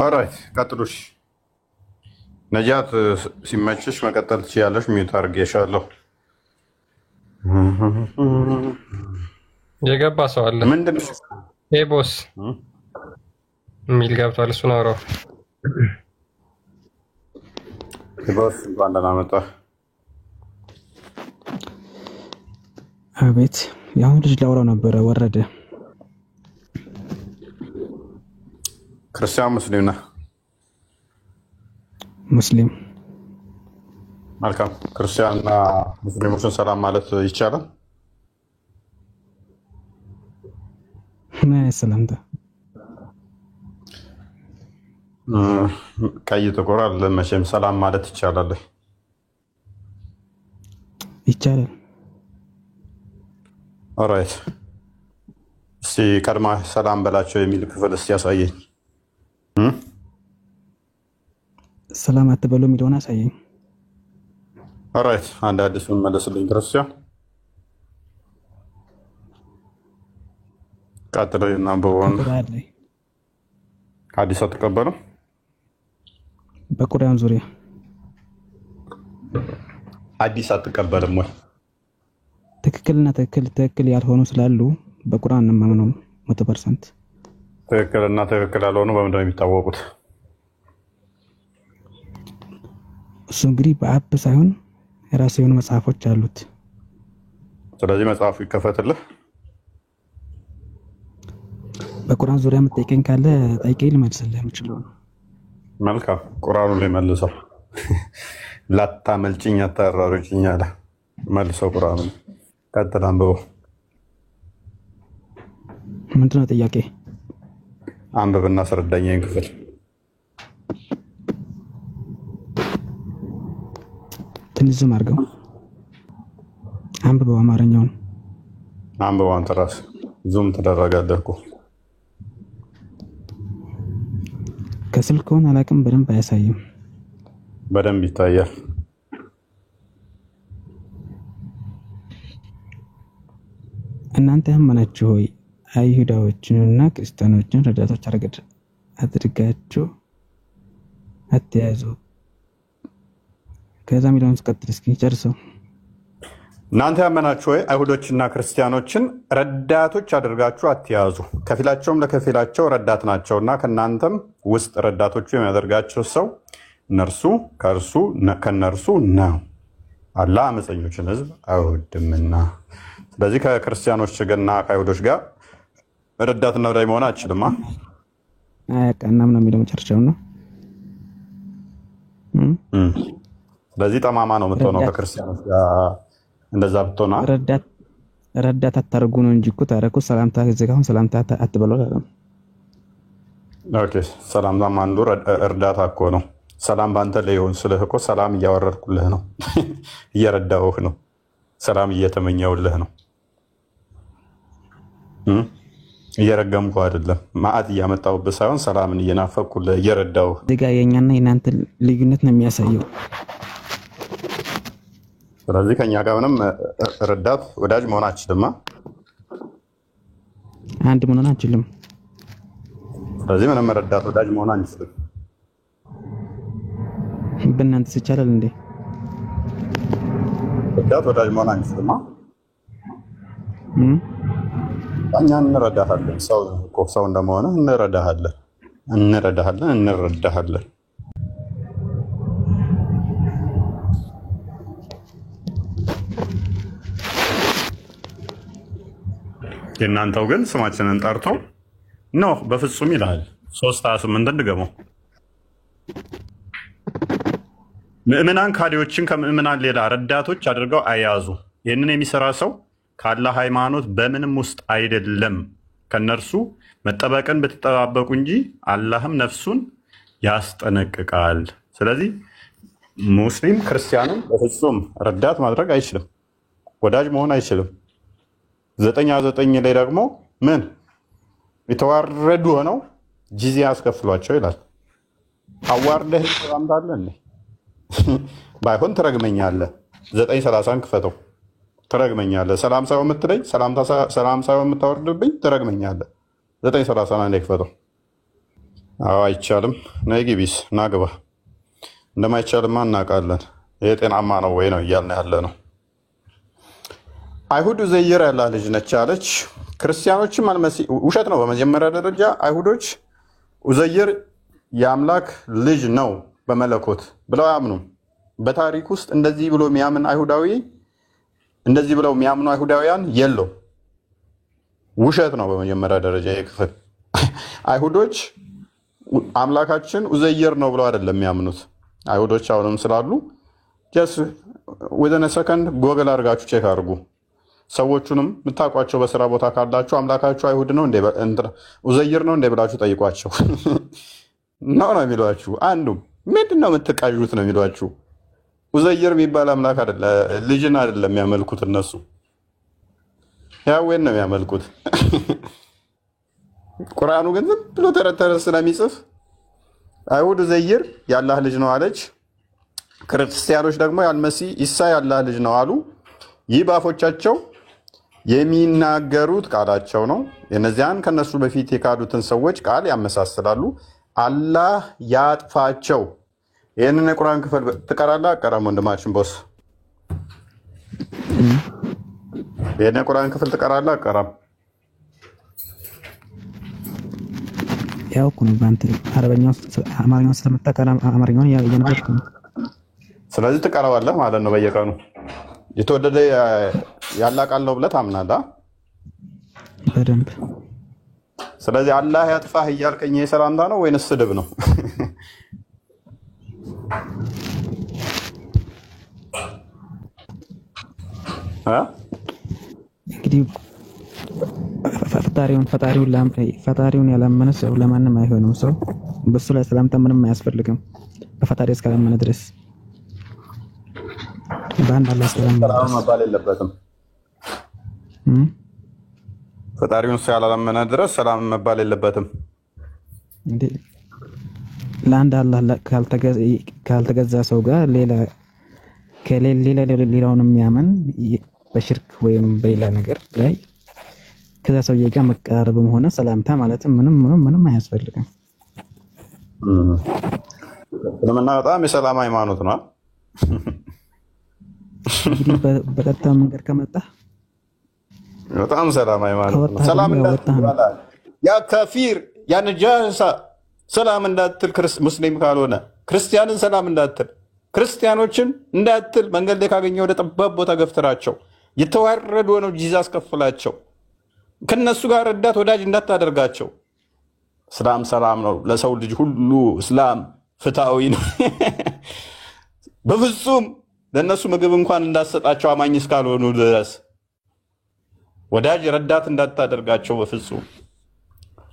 ኦራይት ቀጥሉሽ። ነጃት ሲመችሽ መቀጠል ትችያለሽ። ሚዩት አድርጌሻለሁ።
የገባ ሰው አለ?
ምንድን ነው
ይሄ ቦስ የሚል ገብቷል። እሱን አውራው።
ቦስ እንኳን ደህና መጣህ።
አቤት። ያው ልጅ ላውራው ነበረ ወረደ።
ክርስቲያን ሙስሊም ነህ?
ሙስሊም።
መልካም። ክርስቲያንና ሙስሊሞችን ሰላም ማለት ይቻላል?
ምን ሰላምታ?
ቀይ ጥቁር አለ መቼም ሰላም ማለት ይቻላል?
ይቻላል።
ኦራይት። እስቲ ቀድማ ሰላም በላቸው የሚል ክፍል እስቲ ያሳየኝ።
ሰላም አትበሉ የሚለውን አሳየኝ።
ኦራይት። አንድ አዲሱን መለስልኝ ክርስቲያን። ቀጥለና በወን አዲስ አትቀበልም?
በቁርአን ዙሪያ
አዲስ አትቀበልም ወይ?
ትክክልና ትክክል ያልሆኑ ስላሉ በቁርአን ነው የማምነው 100%።
ትክክልና ትክክል ያልሆኑ በምንድን ነው የሚታወቁት?
እሱ እንግዲህ በአብ ሳይሆን የራሱ የሆኑ መጽሐፎች አሉት።
ስለዚህ መጽሐፉ ይከፈትልህ።
በቁርአን ዙሪያ የምትጠይቀኝ ካለ ጠይቀኝ፣ ልመልስልህ የምችለው ነው።
መልካም። ቁርአኑ ላይ መልሰው። ላታመልጭኝ አታራሩጭኝ አለ። መልሰው ቁርአኑ። ቀጥል አንብበው።
ምንድነው ጥያቄ?
አንብብና አስረዳኝ ይሄን ክፍል።
ትንሽ ዝም አድርገው አንብበው። አማርኛውን
አንብበው። አንተ ራስህ ዙም ተደረጋለህ እኮ።
ከስልክዎን አላውቅም፣ በደንብ አያሳይም።
በደንብ ይታያል።
እናንተ ያመናችሁ ሆይ አይሁዳዎችንና ክርስቲያኖችን ረዳቶች አድርጋችሁ አትያዙ። ከዛ የሚለውን ስቀጥል እስኪ ጨርሰው።
እናንተ ያመናችሁ ወይ አይሁዶችና ክርስቲያኖችን ረዳቶች አድርጋችሁ አትያዙ፣ ከፊላቸውም ለከፊላቸው ረዳት ናቸውና ከእናንተም ውስጥ ረዳቶቹ የሚያደርጋቸው ሰው ከእነርሱ ነው። አላህ አመፀኞችን ህዝብ አይወድምና። ስለዚህ ከክርስቲያኖች እና ከአይሁዶች ጋር ረዳትና ወዳጅ መሆን አትችልም።
አያቀናም ነው የሚለው መጨረሻው ነው።
ስለዚህ ጠማማ ነው የምትሆነው ከክርስቲያኖች ጋር እንደዛ ብትሆና።
ረዳት አታርጉ ነው እንጂ እኮ ታረኩ ሰላምታ ከዘጋውን ሰላምታ አትበሉ አይደለም።
ኦኬ ሰላምታም አንዱ እርዳታ እኮ ነው። ሰላም ባንተ ላይ ይሁን ስልህ እኮ ሰላም እያወረድኩልህ ነው፣ እየረዳሁህ ነው፣ ሰላም እየተመኘሁልህ ነው፣ እየረገምኩ አይደለም። ማዕት እያመጣሁብህ ሳይሆን ሰላምን እየናፈቅኩልህ እየረዳሁህ።
እዚህ ጋር የእኛና የእናንተ ልዩነት ነው የሚያሳየው።
ስለዚህ ከኛ ጋር ምንም ረዳት ወዳጅ መሆን አችልማ፣
አንድ መሆን አንችልም።
ስለዚህ ምንም ረዳት ወዳጅ መሆን አንችልም።
በእናንተስ ይቻላል እንዴ?
ረዳት ወዳጅ መሆን አንችልማ። እኛ እንረዳሃለን። ሰው እንደመሆነ እንረዳሃለን። የእናንተው ግን ስማችንን ጠርቶ ነው በፍጹም ይላል። 3:28 ድገመው። ምእመናን ካዲዎችን ከምእመናን ሌላ ረዳቶች አድርገው አያዙ። ይህንን የሚሰራ ሰው ከአላህ ሃይማኖት በምንም ውስጥ አይደለም። ከነርሱ መጠበቅን ብትጠባበቁ እንጂ አላህም ነፍሱን ያስጠነቅቃል። ስለዚህ ሙስሊም ክርስቲያንን በፍጹም ረዳት ማድረግ አይችልም፣ ወዳጅ መሆን አይችልም። 9:9 ላይ ደግሞ ምን የተዋረዱ ሆነው ጂዚያ አስከፍሏቸው ይላል። አዋርደህ ሰላምታለህ እንዴ? ባይሆን ትረግመኛለህ። 9:30 ክፈተው። ትረግመኛለህ። ሰላም ሳይሆን የምትለኝ ሰላም ሳይሆን የምታወርድብኝ ትረግመኛለህ። 9:30 ላይ ክፈተው። አዎ አይቻልም። ነይ ግቢስ ና ግባ። እንደማይቻልማ እናውቃለን። ይሄ ጤናማ ነው ወይ ነው እያልን ያለ ነው። አይሁድ ኡዘይር ያላህ ልጅ ነች አለች። ክርስቲያኖችም አልመሲህ ውሸት ነው። በመጀመሪያ ደረጃ አይሁዶች ኡዘይር የአምላክ ልጅ ነው በመለኮት ብለው አያምኑም። በታሪክ ውስጥ እንደዚህ ብሎ የሚያምን አይሁዳዊ እንደዚህ ብለው የሚያምኑ አይሁዳውያን የለው። ውሸት ነው በመጀመሪያ ደረጃ ይሄ ክፍል። አይሁዶች አምላካችን ኡዘይር ነው ብለው አይደለም የሚያምኑት። አይሁዶች አሁንም ስላሉ ጀስ ወደነ ሰከንድ ጎግል አድርጋችሁ ቼክ አድርጉ። ሰዎቹንም የምታውቋቸው በስራ ቦታ ካላችሁ አምላካችሁ አይሁድ ነው እንዴ ኡዘይር ነው እንዴ ብላችሁ ጠይቋቸው። ነው የሚሏችሁ። አንዱም ምንድነው የምትቃዡት ነው የሚሏችሁ። ኡዘይር የሚባል አምላክ አይደለ፣ ልጅን አይደለም የሚያመልኩት እነሱ ያዌን ነው የሚያመልኩት። ቁርአኑ ግን ዝም ብሎ ተረተረ ስለሚጽፍ አይሁድ ኡዘይር የአላህ ልጅ ነው አለች። ክርስቲያኖች ደግሞ ያልመሲህ ኢሳ የአላህ ልጅ ነው አሉ። ይህ በአፎቻቸው የሚናገሩት ቃላቸው ነው። የነዚያን ከነሱ በፊት የካዱትን ሰዎች ቃል ያመሳስላሉ። አላህ ያጥፋቸው። ይህንን የቁርአን ክፍል ትቀራለህ አቀራም? ወንድማችን ቦስ ይህን የቁርአን ክፍል ትቀራለህ አቀራም?
ያው እኮ ነው በአንተ አማርኛውን ስለምታውቅ አማርኛውን እየነገርኩህ ነው።
ስለዚህ ትቀራዋለህ ማለት ነው በየቀኑ። የተወደደ ያላህ ቃል ነው ብለህ ታምናለህ
በደንብ።
ስለዚህ አላህ ያጥፋህ እያልከኝ የሰላምታ ነው ወይንስ ስድብ ነው?
እንግዲህ ፈጣሪውን ያላመነ ሰው ለማንም አይሆንም። ሰው በሱ ላይ ሰላምታ ምንም አያስፈልግም በፈጣሪ እስካላመነ ድረስ። በአንድ አላህ ሰላም
መባል የለበትም። ፈጣሪውን ያላመነ ድረስ ሰላም መባል የለበትም።
ለአንድ አላህ ካልተገዛ ሰው ጋር ሌላውን የሚያምን በሽርክ ወይም በሌላ ነገር ላይ ከዛ ሰውዬ ጋር መቀራረብም ሆነ ሰላምታ ማለትም ምንም አያስፈልግም።
እስልምና በጣም የሰላም ሃይማኖት ነው።
እንግዲህ በቀጥታ መንገድ ከመጣ
በጣም ሰላም ሃይማኖት ነው። ሰላም እንዳትል ያ ካፊር ያ ነጃሳ ሰላም እንዳትል ሙስሊም ካልሆነ ክርስቲያንን ሰላም እንዳትል ክርስቲያኖችን እንዳትል መንገድ ላይ ካገኘ ወደ ጠባብ ቦታ ገፍትራቸው የተዋረዱ ሆነው ጂዛ አስከፍላቸው ከነሱ ጋር ረዳት ወዳጅ እንዳታደርጋቸው። እስላም ሰላም ነው ለሰው ልጅ ሁሉ። እስላም ፍትሃዊ ነው። በፍጹም ለነሱ ምግብ እንኳን እንዳሰጣቸው አማኝ እስካልሆኑ ድረስ ወዳጅ ረዳት እንዳታደርጋቸው በፍጹም።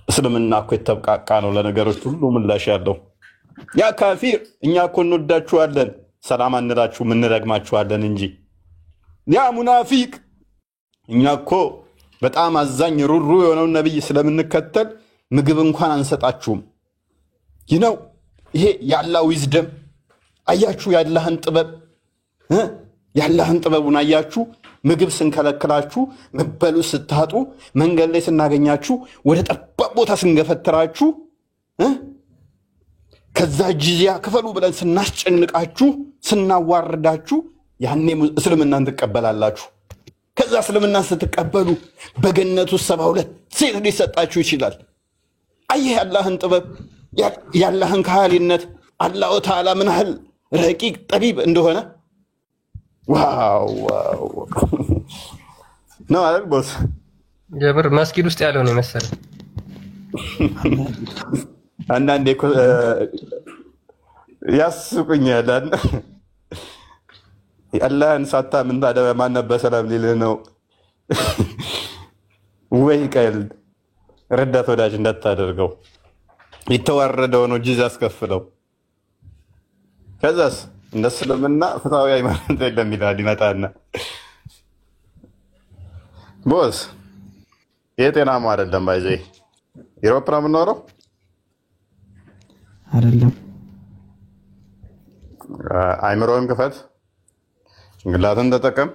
እስልምና እኮ የተብቃቃ ነው ለነገሮች ሁሉ ምላሽ ያለው። ያ ካፊር እኛ እኮ እንወዳችኋለን ሰላም አንላችሁም እንረግማችኋለን እንጂ ያ ሙናፊቅ እኛ እኮ በጣም አዛኝ ሩሩ የሆነውን ነብይ ስለምንከተል ምግብ እንኳን አንሰጣችሁም። ይህ ነው ይሄ የአላህ ዊዝደም። አያችሁ የአላህን ጥበብ የአላህን ጥበቡን አያችሁ። ምግብ ስንከለክላችሁ መበሉ ስታጡ መንገድ ላይ ስናገኛችሁ ወደ ጠባብ ቦታ ስንገፈትራችሁ ከዛ ጂዚያ ክፈሉ ብለን ስናስጨንቃችሁ ስናዋርዳችሁ ያኔ እስልምናን ትቀበላላችሁ። ከዛ እስልምናን ስትቀበሉ በገነቱ 72 ሴት ሊሰጣችሁ ይችላል። አየህ ያላህን ጥበብ ያላህን ካህሊነት አላሁ ተዓላ ምን ያህል ረቂቅ ጠቢብ እንደሆነ። ዋው ነው አይደል ቦስ?
የምር መስጊድ ውስጥ ያለው ነው መሰለኝ።
አንዳንዴ እኮ ያስቁኛል። አላህን ሳታምን ታዲያ ማን በሰላም ሊልህ ነው? ወይ ቀልድ። ረዳት ወዳጅ እንዳታደርገው የተዋረደው ነው ጂዛ አስከፍለው። ከዛስ እንደ እስልምና ፍትሃዊ ሃይማኖት የለም ይላል ይመጣና ቦስ የጤናማ አይደለም ባይዘ ዩሮፕ ነው የምኖረው
አይደለም።
አይምሮን ክፈት፣ ጭንቅላትን ተጠቀም።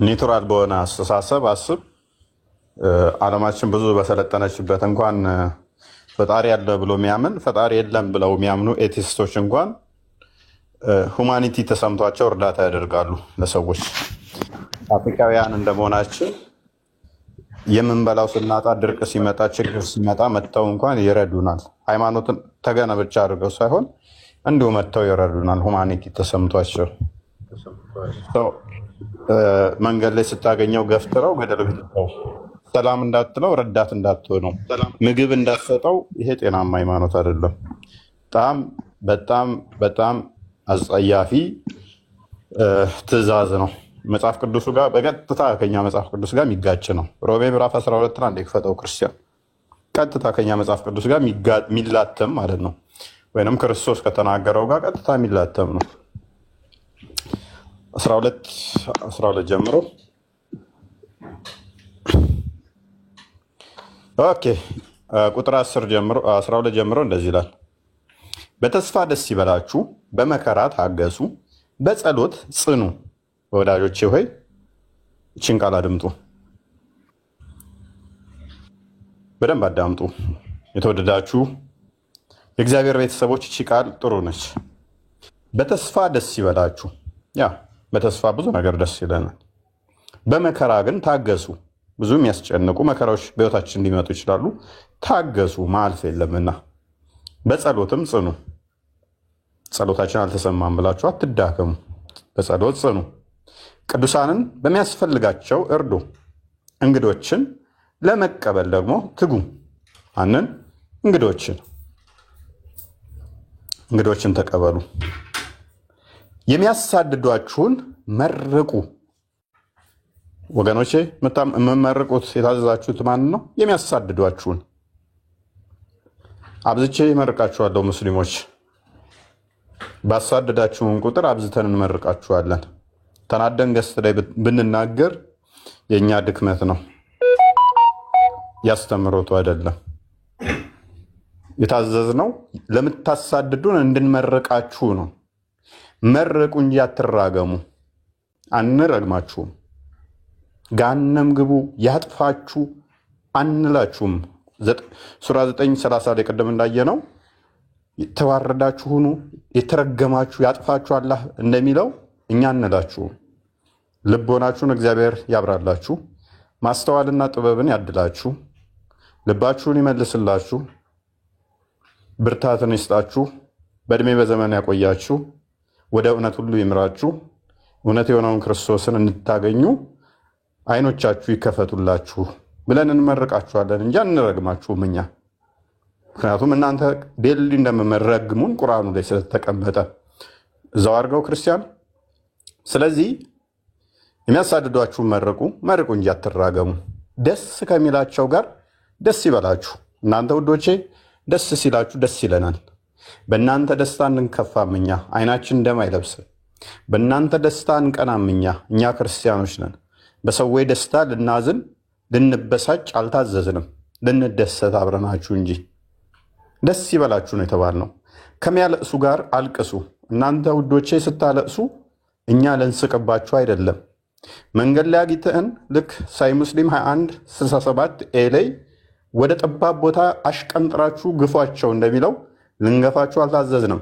ኒውትራል በሆነ አስተሳሰብ አስብ። ዓለማችን ብዙ በሰለጠነችበት እንኳን ፈጣሪ ያለ ብሎ የሚያምን ፈጣሪ የለም ብለው የሚያምኑ ኤቲስቶች እንኳን ሁማኒቲ ተሰምቷቸው እርዳታ ያደርጋሉ ለሰዎች። አፍሪካውያን እንደመሆናችን የምንበላው ስናጣ፣ ድርቅ ሲመጣ፣ ችግር ሲመጣ መጥተው እንኳን ይረዱናል። ሃይማኖትን ተገነ ብቻ አድርገው ሳይሆን እንዲሁ መጥተው ይረዱናል ሁማኒቲ ተሰምቷቸው። መንገድ ላይ ስታገኘው ገፍትረው ገደል ግጥተው ሰላም እንዳትለው ረዳት እንዳትሆነው ምግብ እንዳትሰጠው። ይሄ ጤናማ ሃይማኖት አይደለም። በጣም በጣም በጣም አጸያፊ ትእዛዝ ነው። መጽሐፍ ቅዱሱ ጋር በቀጥታ ከኛ መጽሐፍ ቅዱስ ጋር የሚጋጭ ነው። ሮሜ ምዕራፍ 12 ላይ እንደከፈተው ክርስቲያን ቀጥታ ከኛ መጽሐፍ ቅዱስ ጋር የሚላተም ማለት ነው። ወይንም ክርስቶስ ከተናገረው ጋር ቀጥታ የሚላተም ነው። 12 ጀምሮ ኦኬ ቁጥር 12 ጀምሮ እንደዚህ ይላል። በተስፋ ደስ ይበላችሁ፣ በመከራ ታገሱ፣ በጸሎት ጽኑ። ወዳጆቼ ሆይ ይህችን ቃል አድምጡ፣ በደንብ አዳምጡ። የተወደዳችሁ የእግዚአብሔር ቤተሰቦች ይህች ቃል ጥሩ ነች። በተስፋ ደስ ይበላችሁ። ያ በተስፋ ብዙ ነገር ደስ ይለናል። በመከራ ግን ታገሱ። ብዙ የሚያስጨንቁ መከራዎች በሕይወታችን ሊመጡ ይችላሉ። ታገሱ፣ ማለፍ የለምና። በጸሎትም ጽኑ። ጸሎታችን አልተሰማም ብላችሁ አትዳከሙ፣ በጸሎት ጽኑ። ቅዱሳንን በሚያስፈልጋቸው እርዱ፣ እንግዶችን ለመቀበል ደግሞ ትጉ። ማንን? እንግዶችን ተቀበሉ። የሚያሳድዷችሁን መርቁ። ወገኖቼ የምመርቁት የታዘዛችሁት ማን ነው? የሚያሳድዷችሁን። አብዝቼ እመርቃችኋለሁ ሙስሊሞች። ባሳደዳችሁን ቁጥር አብዝተን እንመርቃችኋለን። ተናደን ገስት ላይ ብንናገር የእኛ ድክመት ነው፣ ያስተምሮቱ አይደለም። የታዘዝነው ለምታሳድዱን እንድንመርቃችሁ ነው። መርቁ እንጂ አትራገሙ። አንረግማችሁም። ገሃነም ግቡ ያጥፋችሁ አንላችሁም። ሱራ 9:30 ላይ ቀደም እንዳየነው የተዋረዳችሁ ሁኑ፣ የተረገማችሁ ያጥፋችሁ አላህ እንደሚለው እኛ እንላችሁ። ልቦናችሁን እግዚአብሔር ያብራላችሁ፣ ማስተዋልና ጥበብን ያድላችሁ፣ ልባችሁን ይመልስላችሁ፣ ብርታትን ይስጣችሁ፣ በእድሜ በዘመን ያቆያችሁ፣ ወደ እውነት ሁሉ ይምራችሁ፣ እውነት የሆነውን ክርስቶስን እንድታገኙ አይኖቻችሁ ይከፈቱላችሁ ብለን እንመርቃችኋለን እንጂ አንረግማችሁም እኛ። ምክንያቱም እናንተ ዴሊ እንደምትረግሙን ቁርአኑ ላይ ስለተቀመጠ እዛው አድርገው ክርስቲያን። ስለዚህ የሚያሳድዷችሁን መርቁ እንጂ አትራገሙ። ደስ ከሚላቸው ጋር ደስ ይበላችሁ። እናንተ ውዶቼ ደስ ሲላችሁ ደስ ይለናል። በእናንተ ደስታ እንከፋም እኛ፣ አይናችን ደም አይለብስም። በእናንተ ደስታ እንቀናም እኛ ክርስቲያኖች ነን። በሰዎች ደስታ ልናዝን ልንበሳጭ አልታዘዝንም፣ ልንደሰት አብረናችሁ እንጂ። ደስ ይበላችሁ ነው የተባልነው። ከሚያለቅሱ ጋር አልቅሱ። እናንተ ውዶቼ ስታለቅሱ እኛ ልንስቅባችሁ አይደለም። መንገድ ላይ አግኝተን ልክ ሳይ ሙስሊም 2167 ኤ ላይ ወደ ጠባብ ቦታ አሽቀንጥራችሁ ግፏቸው እንደሚለው ልንገፋችሁ አልታዘዝንም።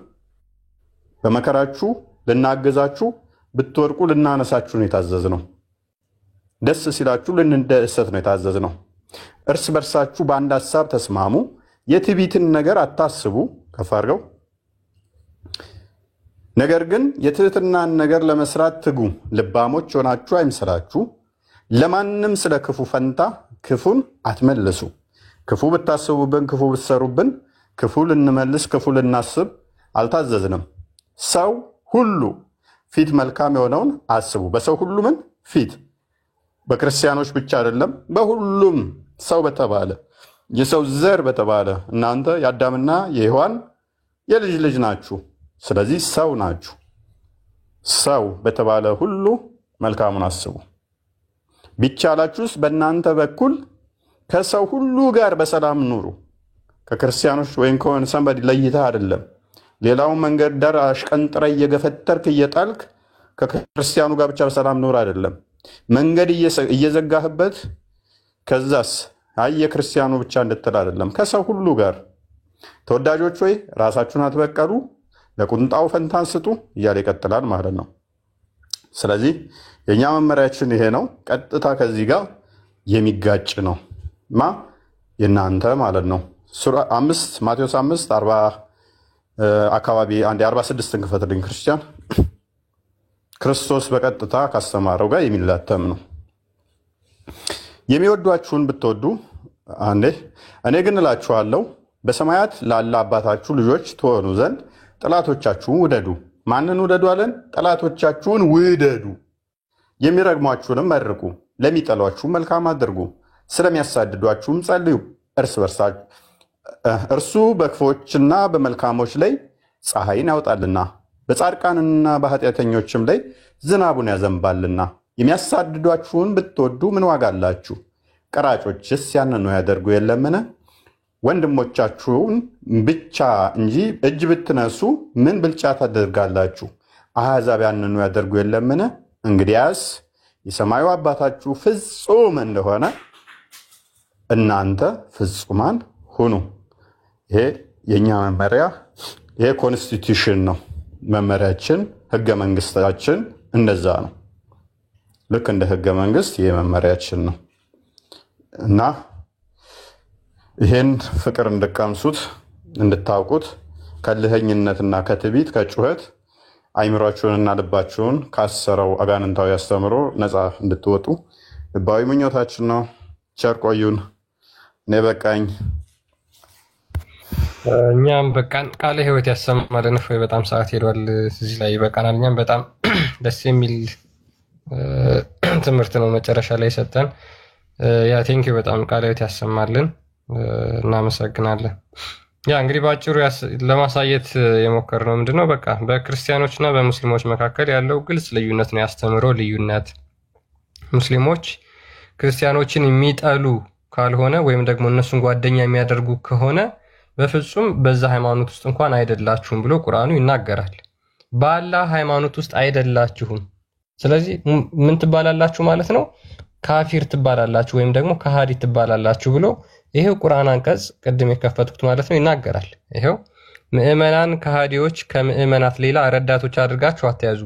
በመከራችሁ ልናገዛችሁ፣ ብትወርቁ ልናነሳችሁ ነው የታዘዝነው። ደስ ሲላችሁ ልንደሰት ነው የታዘዝነው። እርስ በርሳችሁ በአንድ ሀሳብ ተስማሙ። የትዕቢትን ነገር አታስቡ፣ ከፍ አድርገው። ነገር ግን የትህትናን ነገር ለመስራት ትጉ። ልባሞች ሆናችሁ አይምሰላችሁ። ለማንም ስለ ክፉ ፈንታ ክፉን አትመልሱ። ክፉ ብታስቡብን፣ ክፉ ብትሰሩብን፣ ክፉ ልንመልስ፣ ክፉ ልናስብ አልታዘዝንም። ሰው ሁሉ ፊት መልካም የሆነውን አስቡ። በሰው ሁሉ ምን ፊት? በክርስቲያኖች ብቻ አይደለም፣ በሁሉም ሰው በተባለ የሰው ዘር በተባለ እናንተ የአዳምና የሔዋን የልጅ ልጅ ናችሁ። ስለዚህ ሰው ናችሁ። ሰው በተባለ ሁሉ መልካሙን አስቡ። ቢቻላችሁስ በእናንተ በኩል ከሰው ሁሉ ጋር በሰላም ኑሩ። ከክርስቲያኖች ወይም ከሆነ ሰንበዲ ለይተህ አይደለም። ሌላውን መንገድ ዳር አሽቀንጥረ እየገፈተርክ እየጣልክ ከክርስቲያኑ ጋር ብቻ በሰላም ኑር አይደለም። መንገድ እየዘጋህበት ከዛስ አይ የክርስቲያኑ ብቻ እንድትል አይደለም። ከሰው ሁሉ ጋር ተወዳጆች ሆይ ራሳችሁን አትበቀሉ፣ ለቁንጣው ፈንታን ስጡ እያለ ይቀጥላል ማለት ነው። ስለዚህ የኛ መመሪያችን ይሄ ነው። ቀጥታ ከዚህ ጋር የሚጋጭ ነው የናንተ ማለት ነው። ሱራ 5 ማቴዎስ 5:40 አካባቢ 46ን ክፈትልኝ ክርስቲያን። ክርስቶስ በቀጥታ ካስተማረው ጋር የሚላተም ነው። የሚወዷችሁን ብትወዱ እኔ ግን እላችኋለሁ በሰማያት ላለ አባታችሁ ልጆች ትሆኑ ዘንድ ጠላቶቻችሁን ውደዱ። ማንን ውደዱ አለን? ጠላቶቻችሁን ውደዱ። የሚረግሟችሁንም መርቁ፣ ለሚጠሏችሁ መልካም አድርጉ፣ ስለሚያሳድዷችሁም ጸልዩ። እርሱ በክፎችና በመልካሞች ላይ ፀሐይን ያወጣልና በጻድቃንና በኃጢአተኞችም ላይ ዝናቡን ያዘንባልና። የሚያሳድዷችሁን ብትወዱ ምን ዋጋ አላችሁ? ቀራጮችስ ያንኑ ያደርጉ የለምን? ወንድሞቻችሁን ብቻ እንጂ እጅ ብትነሱ ምን ብልጫ ታደርጋላችሁ? አሕዛብ ያንኑ ያደርጉ የለምን? እንግዲያስ የሰማዩ አባታችሁ ፍጹም እንደሆነ እናንተ ፍጹማን ሁኑ። ይሄ የኛ መመሪያ፣ ይሄ ኮንስቲቱሽን ነው መመሪያችን፣ ህገ መንግስታችን እንደዛ ነው። ልክ እንደ ህገ መንግስት ይሄ መመሪያችን ነው እና ይሄን ፍቅር እንድቀምሱት እንድታውቁት ከልህኝነትና ከትዕቢት ከጩኸት አይምሯችሁንና ልባችሁን ካሰረው አጋንንታዊ አስተምሮ ነፃ እንድትወጡ ልባዊ ምኞታችን ነው። ቸር ቆዩን። እኔ በቃኝ።
እኛም በቃን። ቃለ ህይወት ያሰማልን። ወይ በጣም ሰዓት ሄዷል። እዚህ ላይ ይበቃናል። እኛም በጣም ደስ የሚል ትምህርት ነው መጨረሻ ላይ ሰጠን። ያ ቴንኪው በጣም ቃለ ህይወት ያሰማልን። እናመሰግናለን። ያ እንግዲህ ባጭሩ ለማሳየት የሞከርነው ምንድነው በቃ በክርስቲያኖችና በሙስሊሞች መካከል ያለው ግልጽ ልዩነት ነው። ያስተምሮ ልዩነት ሙስሊሞች ክርስቲያኖችን የሚጠሉ ካልሆነ ወይም ደግሞ እነሱን ጓደኛ የሚያደርጉ ከሆነ በፍጹም በዛ ሃይማኖት ውስጥ እንኳን አይደላችሁም ብሎ ቁርአኑ ይናገራል። በአላህ ሃይማኖት ውስጥ አይደላችሁም። ስለዚህ ምን ትባላላችሁ ማለት ነው? ካፊር ትባላላችሁ ወይም ደግሞ ከሃዲ ትባላላችሁ ብሎ ይሄው ቁርአን አንቀጽ ቅድም የከፈትኩት ማለት ነው ይናገራል። ይሄው ምዕመናን ከሃዲዎች ከምዕመናት ሌላ ረዳቶች አድርጋችሁ አትያዙ።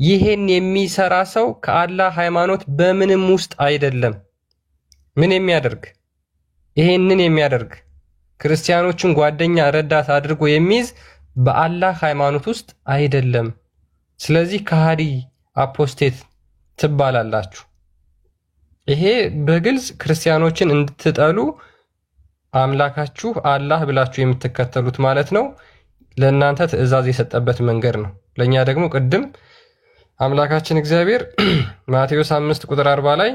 ይሄን የሚሰራ ሰው ከአላህ ሃይማኖት በምንም ውስጥ አይደለም። ምን የሚያደርግ ይሄንን የሚያደርግ ክርስቲያኖችን ጓደኛ ረዳት አድርጎ የሚይዝ በአላህ ሃይማኖት ውስጥ አይደለም። ስለዚህ ከሃዲ አፖስቴት ትባላላችሁ። ይሄ በግልጽ ክርስቲያኖችን እንድትጠሉ አምላካችሁ አላህ ብላችሁ የምትከተሉት ማለት ነው ለእናንተ ትእዛዝ የሰጠበት መንገድ ነው። ለኛ ደግሞ ቅድም አምላካችን እግዚአብሔር ማቴዎስ 5 ቁጥር 40 ላይ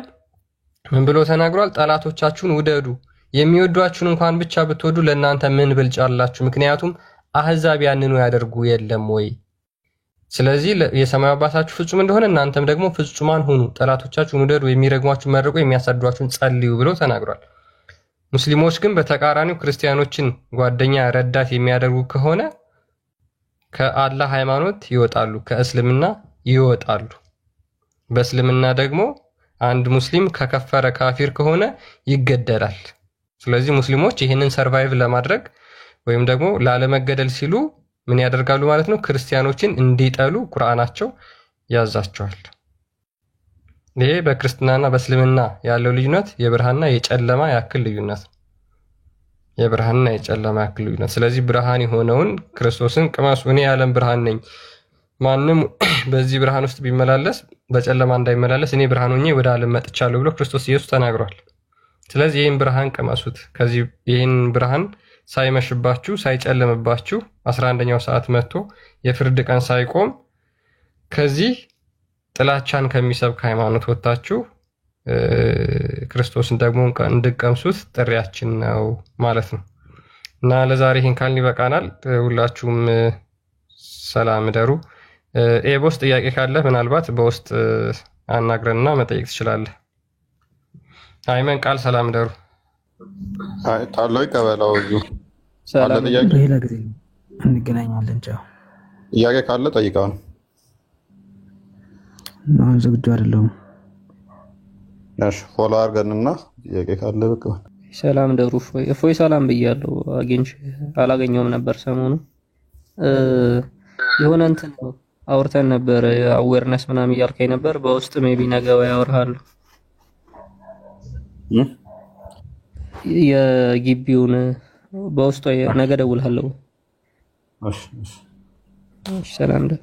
ምን ብሎ ተናግሯል? ጠላቶቻችሁን ውደዱ፣ የሚወዷችሁን እንኳን ብቻ ብትወዱ ለእናንተ ምን ብልጫ አላችሁ? ምክንያቱም አህዛብ ያንኑ ያደርጉ የለም ወይ? ስለዚህ የሰማይ አባታችሁ ፍጹም እንደሆነ እናንተም ደግሞ ፍጹማን ሁኑ፣ ጠላቶቻችሁን ውደዱ፣ የሚረግሟችሁን መርቁ፣ የሚያሳድዷችሁን ጸልዩ ብሎ ተናግሯል። ሙስሊሞች ግን በተቃራኒው ክርስቲያኖችን ጓደኛ ረዳት የሚያደርጉ ከሆነ ከአላህ ሃይማኖት ይወጣሉ፣ ከእስልምና ይወጣሉ። በእስልምና ደግሞ አንድ ሙስሊም ከከፈረ ካፊር ከሆነ ይገደላል። ስለዚህ ሙስሊሞች ይህንን ሰርቫይቭ ለማድረግ ወይም ደግሞ ላለመገደል ሲሉ ምን ያደርጋሉ ማለት ነው? ክርስቲያኖችን እንዲጠሉ ቁርአናቸው ያዛቸዋል። ይሄ በክርስትናና በእስልምና ያለው ልዩነት የብርሃንና የጨለማ ያክል ልዩነት ነው። የብርሃንና የጨለማ ያክል ልዩነት። ስለዚህ ብርሃን የሆነውን ክርስቶስን ቅመሱ፣ እኔ የዓለም ብርሃን ነኝ፣ ማንም በዚህ ብርሃን ውስጥ ቢመላለስ በጨለማ እንዳይመላለስ እኔ ብርሃን ሆኜ ወደ ዓለም መጥቻለሁ ብሎ ክርስቶስ ኢየሱስ ተናግሯል። ስለዚህ ይህን ብርሃን ቅመሱት። ከዚህ ይህን ብርሃን ሳይመሽባችሁ ሳይጨልምባችሁ 11ኛው ሰዓት መጥቶ የፍርድ ቀን ሳይቆም ከዚህ ጥላቻን ከሚሰብክ ሃይማኖት ወጣችሁ ክርስቶስን ደግሞ እንድቀምሱት ጥሪያችን ነው ማለት ነው። እና ለዛሬ ይሄን ካልን ይበቃናል። ሁላችሁም ሰላም ደሩ። ኤቦስ ጥያቄ ካለ ምናልባት በውስጥ አናግረንና መጠየቅ ትችላለህ። አይመን ቃል ሰላም ደሩ።
አይ ታለው ይቀበለው።
ሰላም ሌላ ጊዜ እንገናኛለን። ቻው።
ጥያቄ ካለ ጠይቀው።
አሁን ዝግጁ አይደለሁም።
እሺ ፎሎ አድርገንና ጥያቄ ካለ በቃ።
ሰላም ደሩ። እፎይ ሰላም ብያለሁ። አላገኘውም ነበር ሰሞኑ የሆነ እንትን አውርተን ነበር አዌርነስ ምናምን እያልከኝ ነበር። በውስጥ ሜቢ ነገ ያወራሃለሁ የግቢውን በውስጥ ነገ ደውልሃለሁ።
እሺ
ሰላም ደሩ።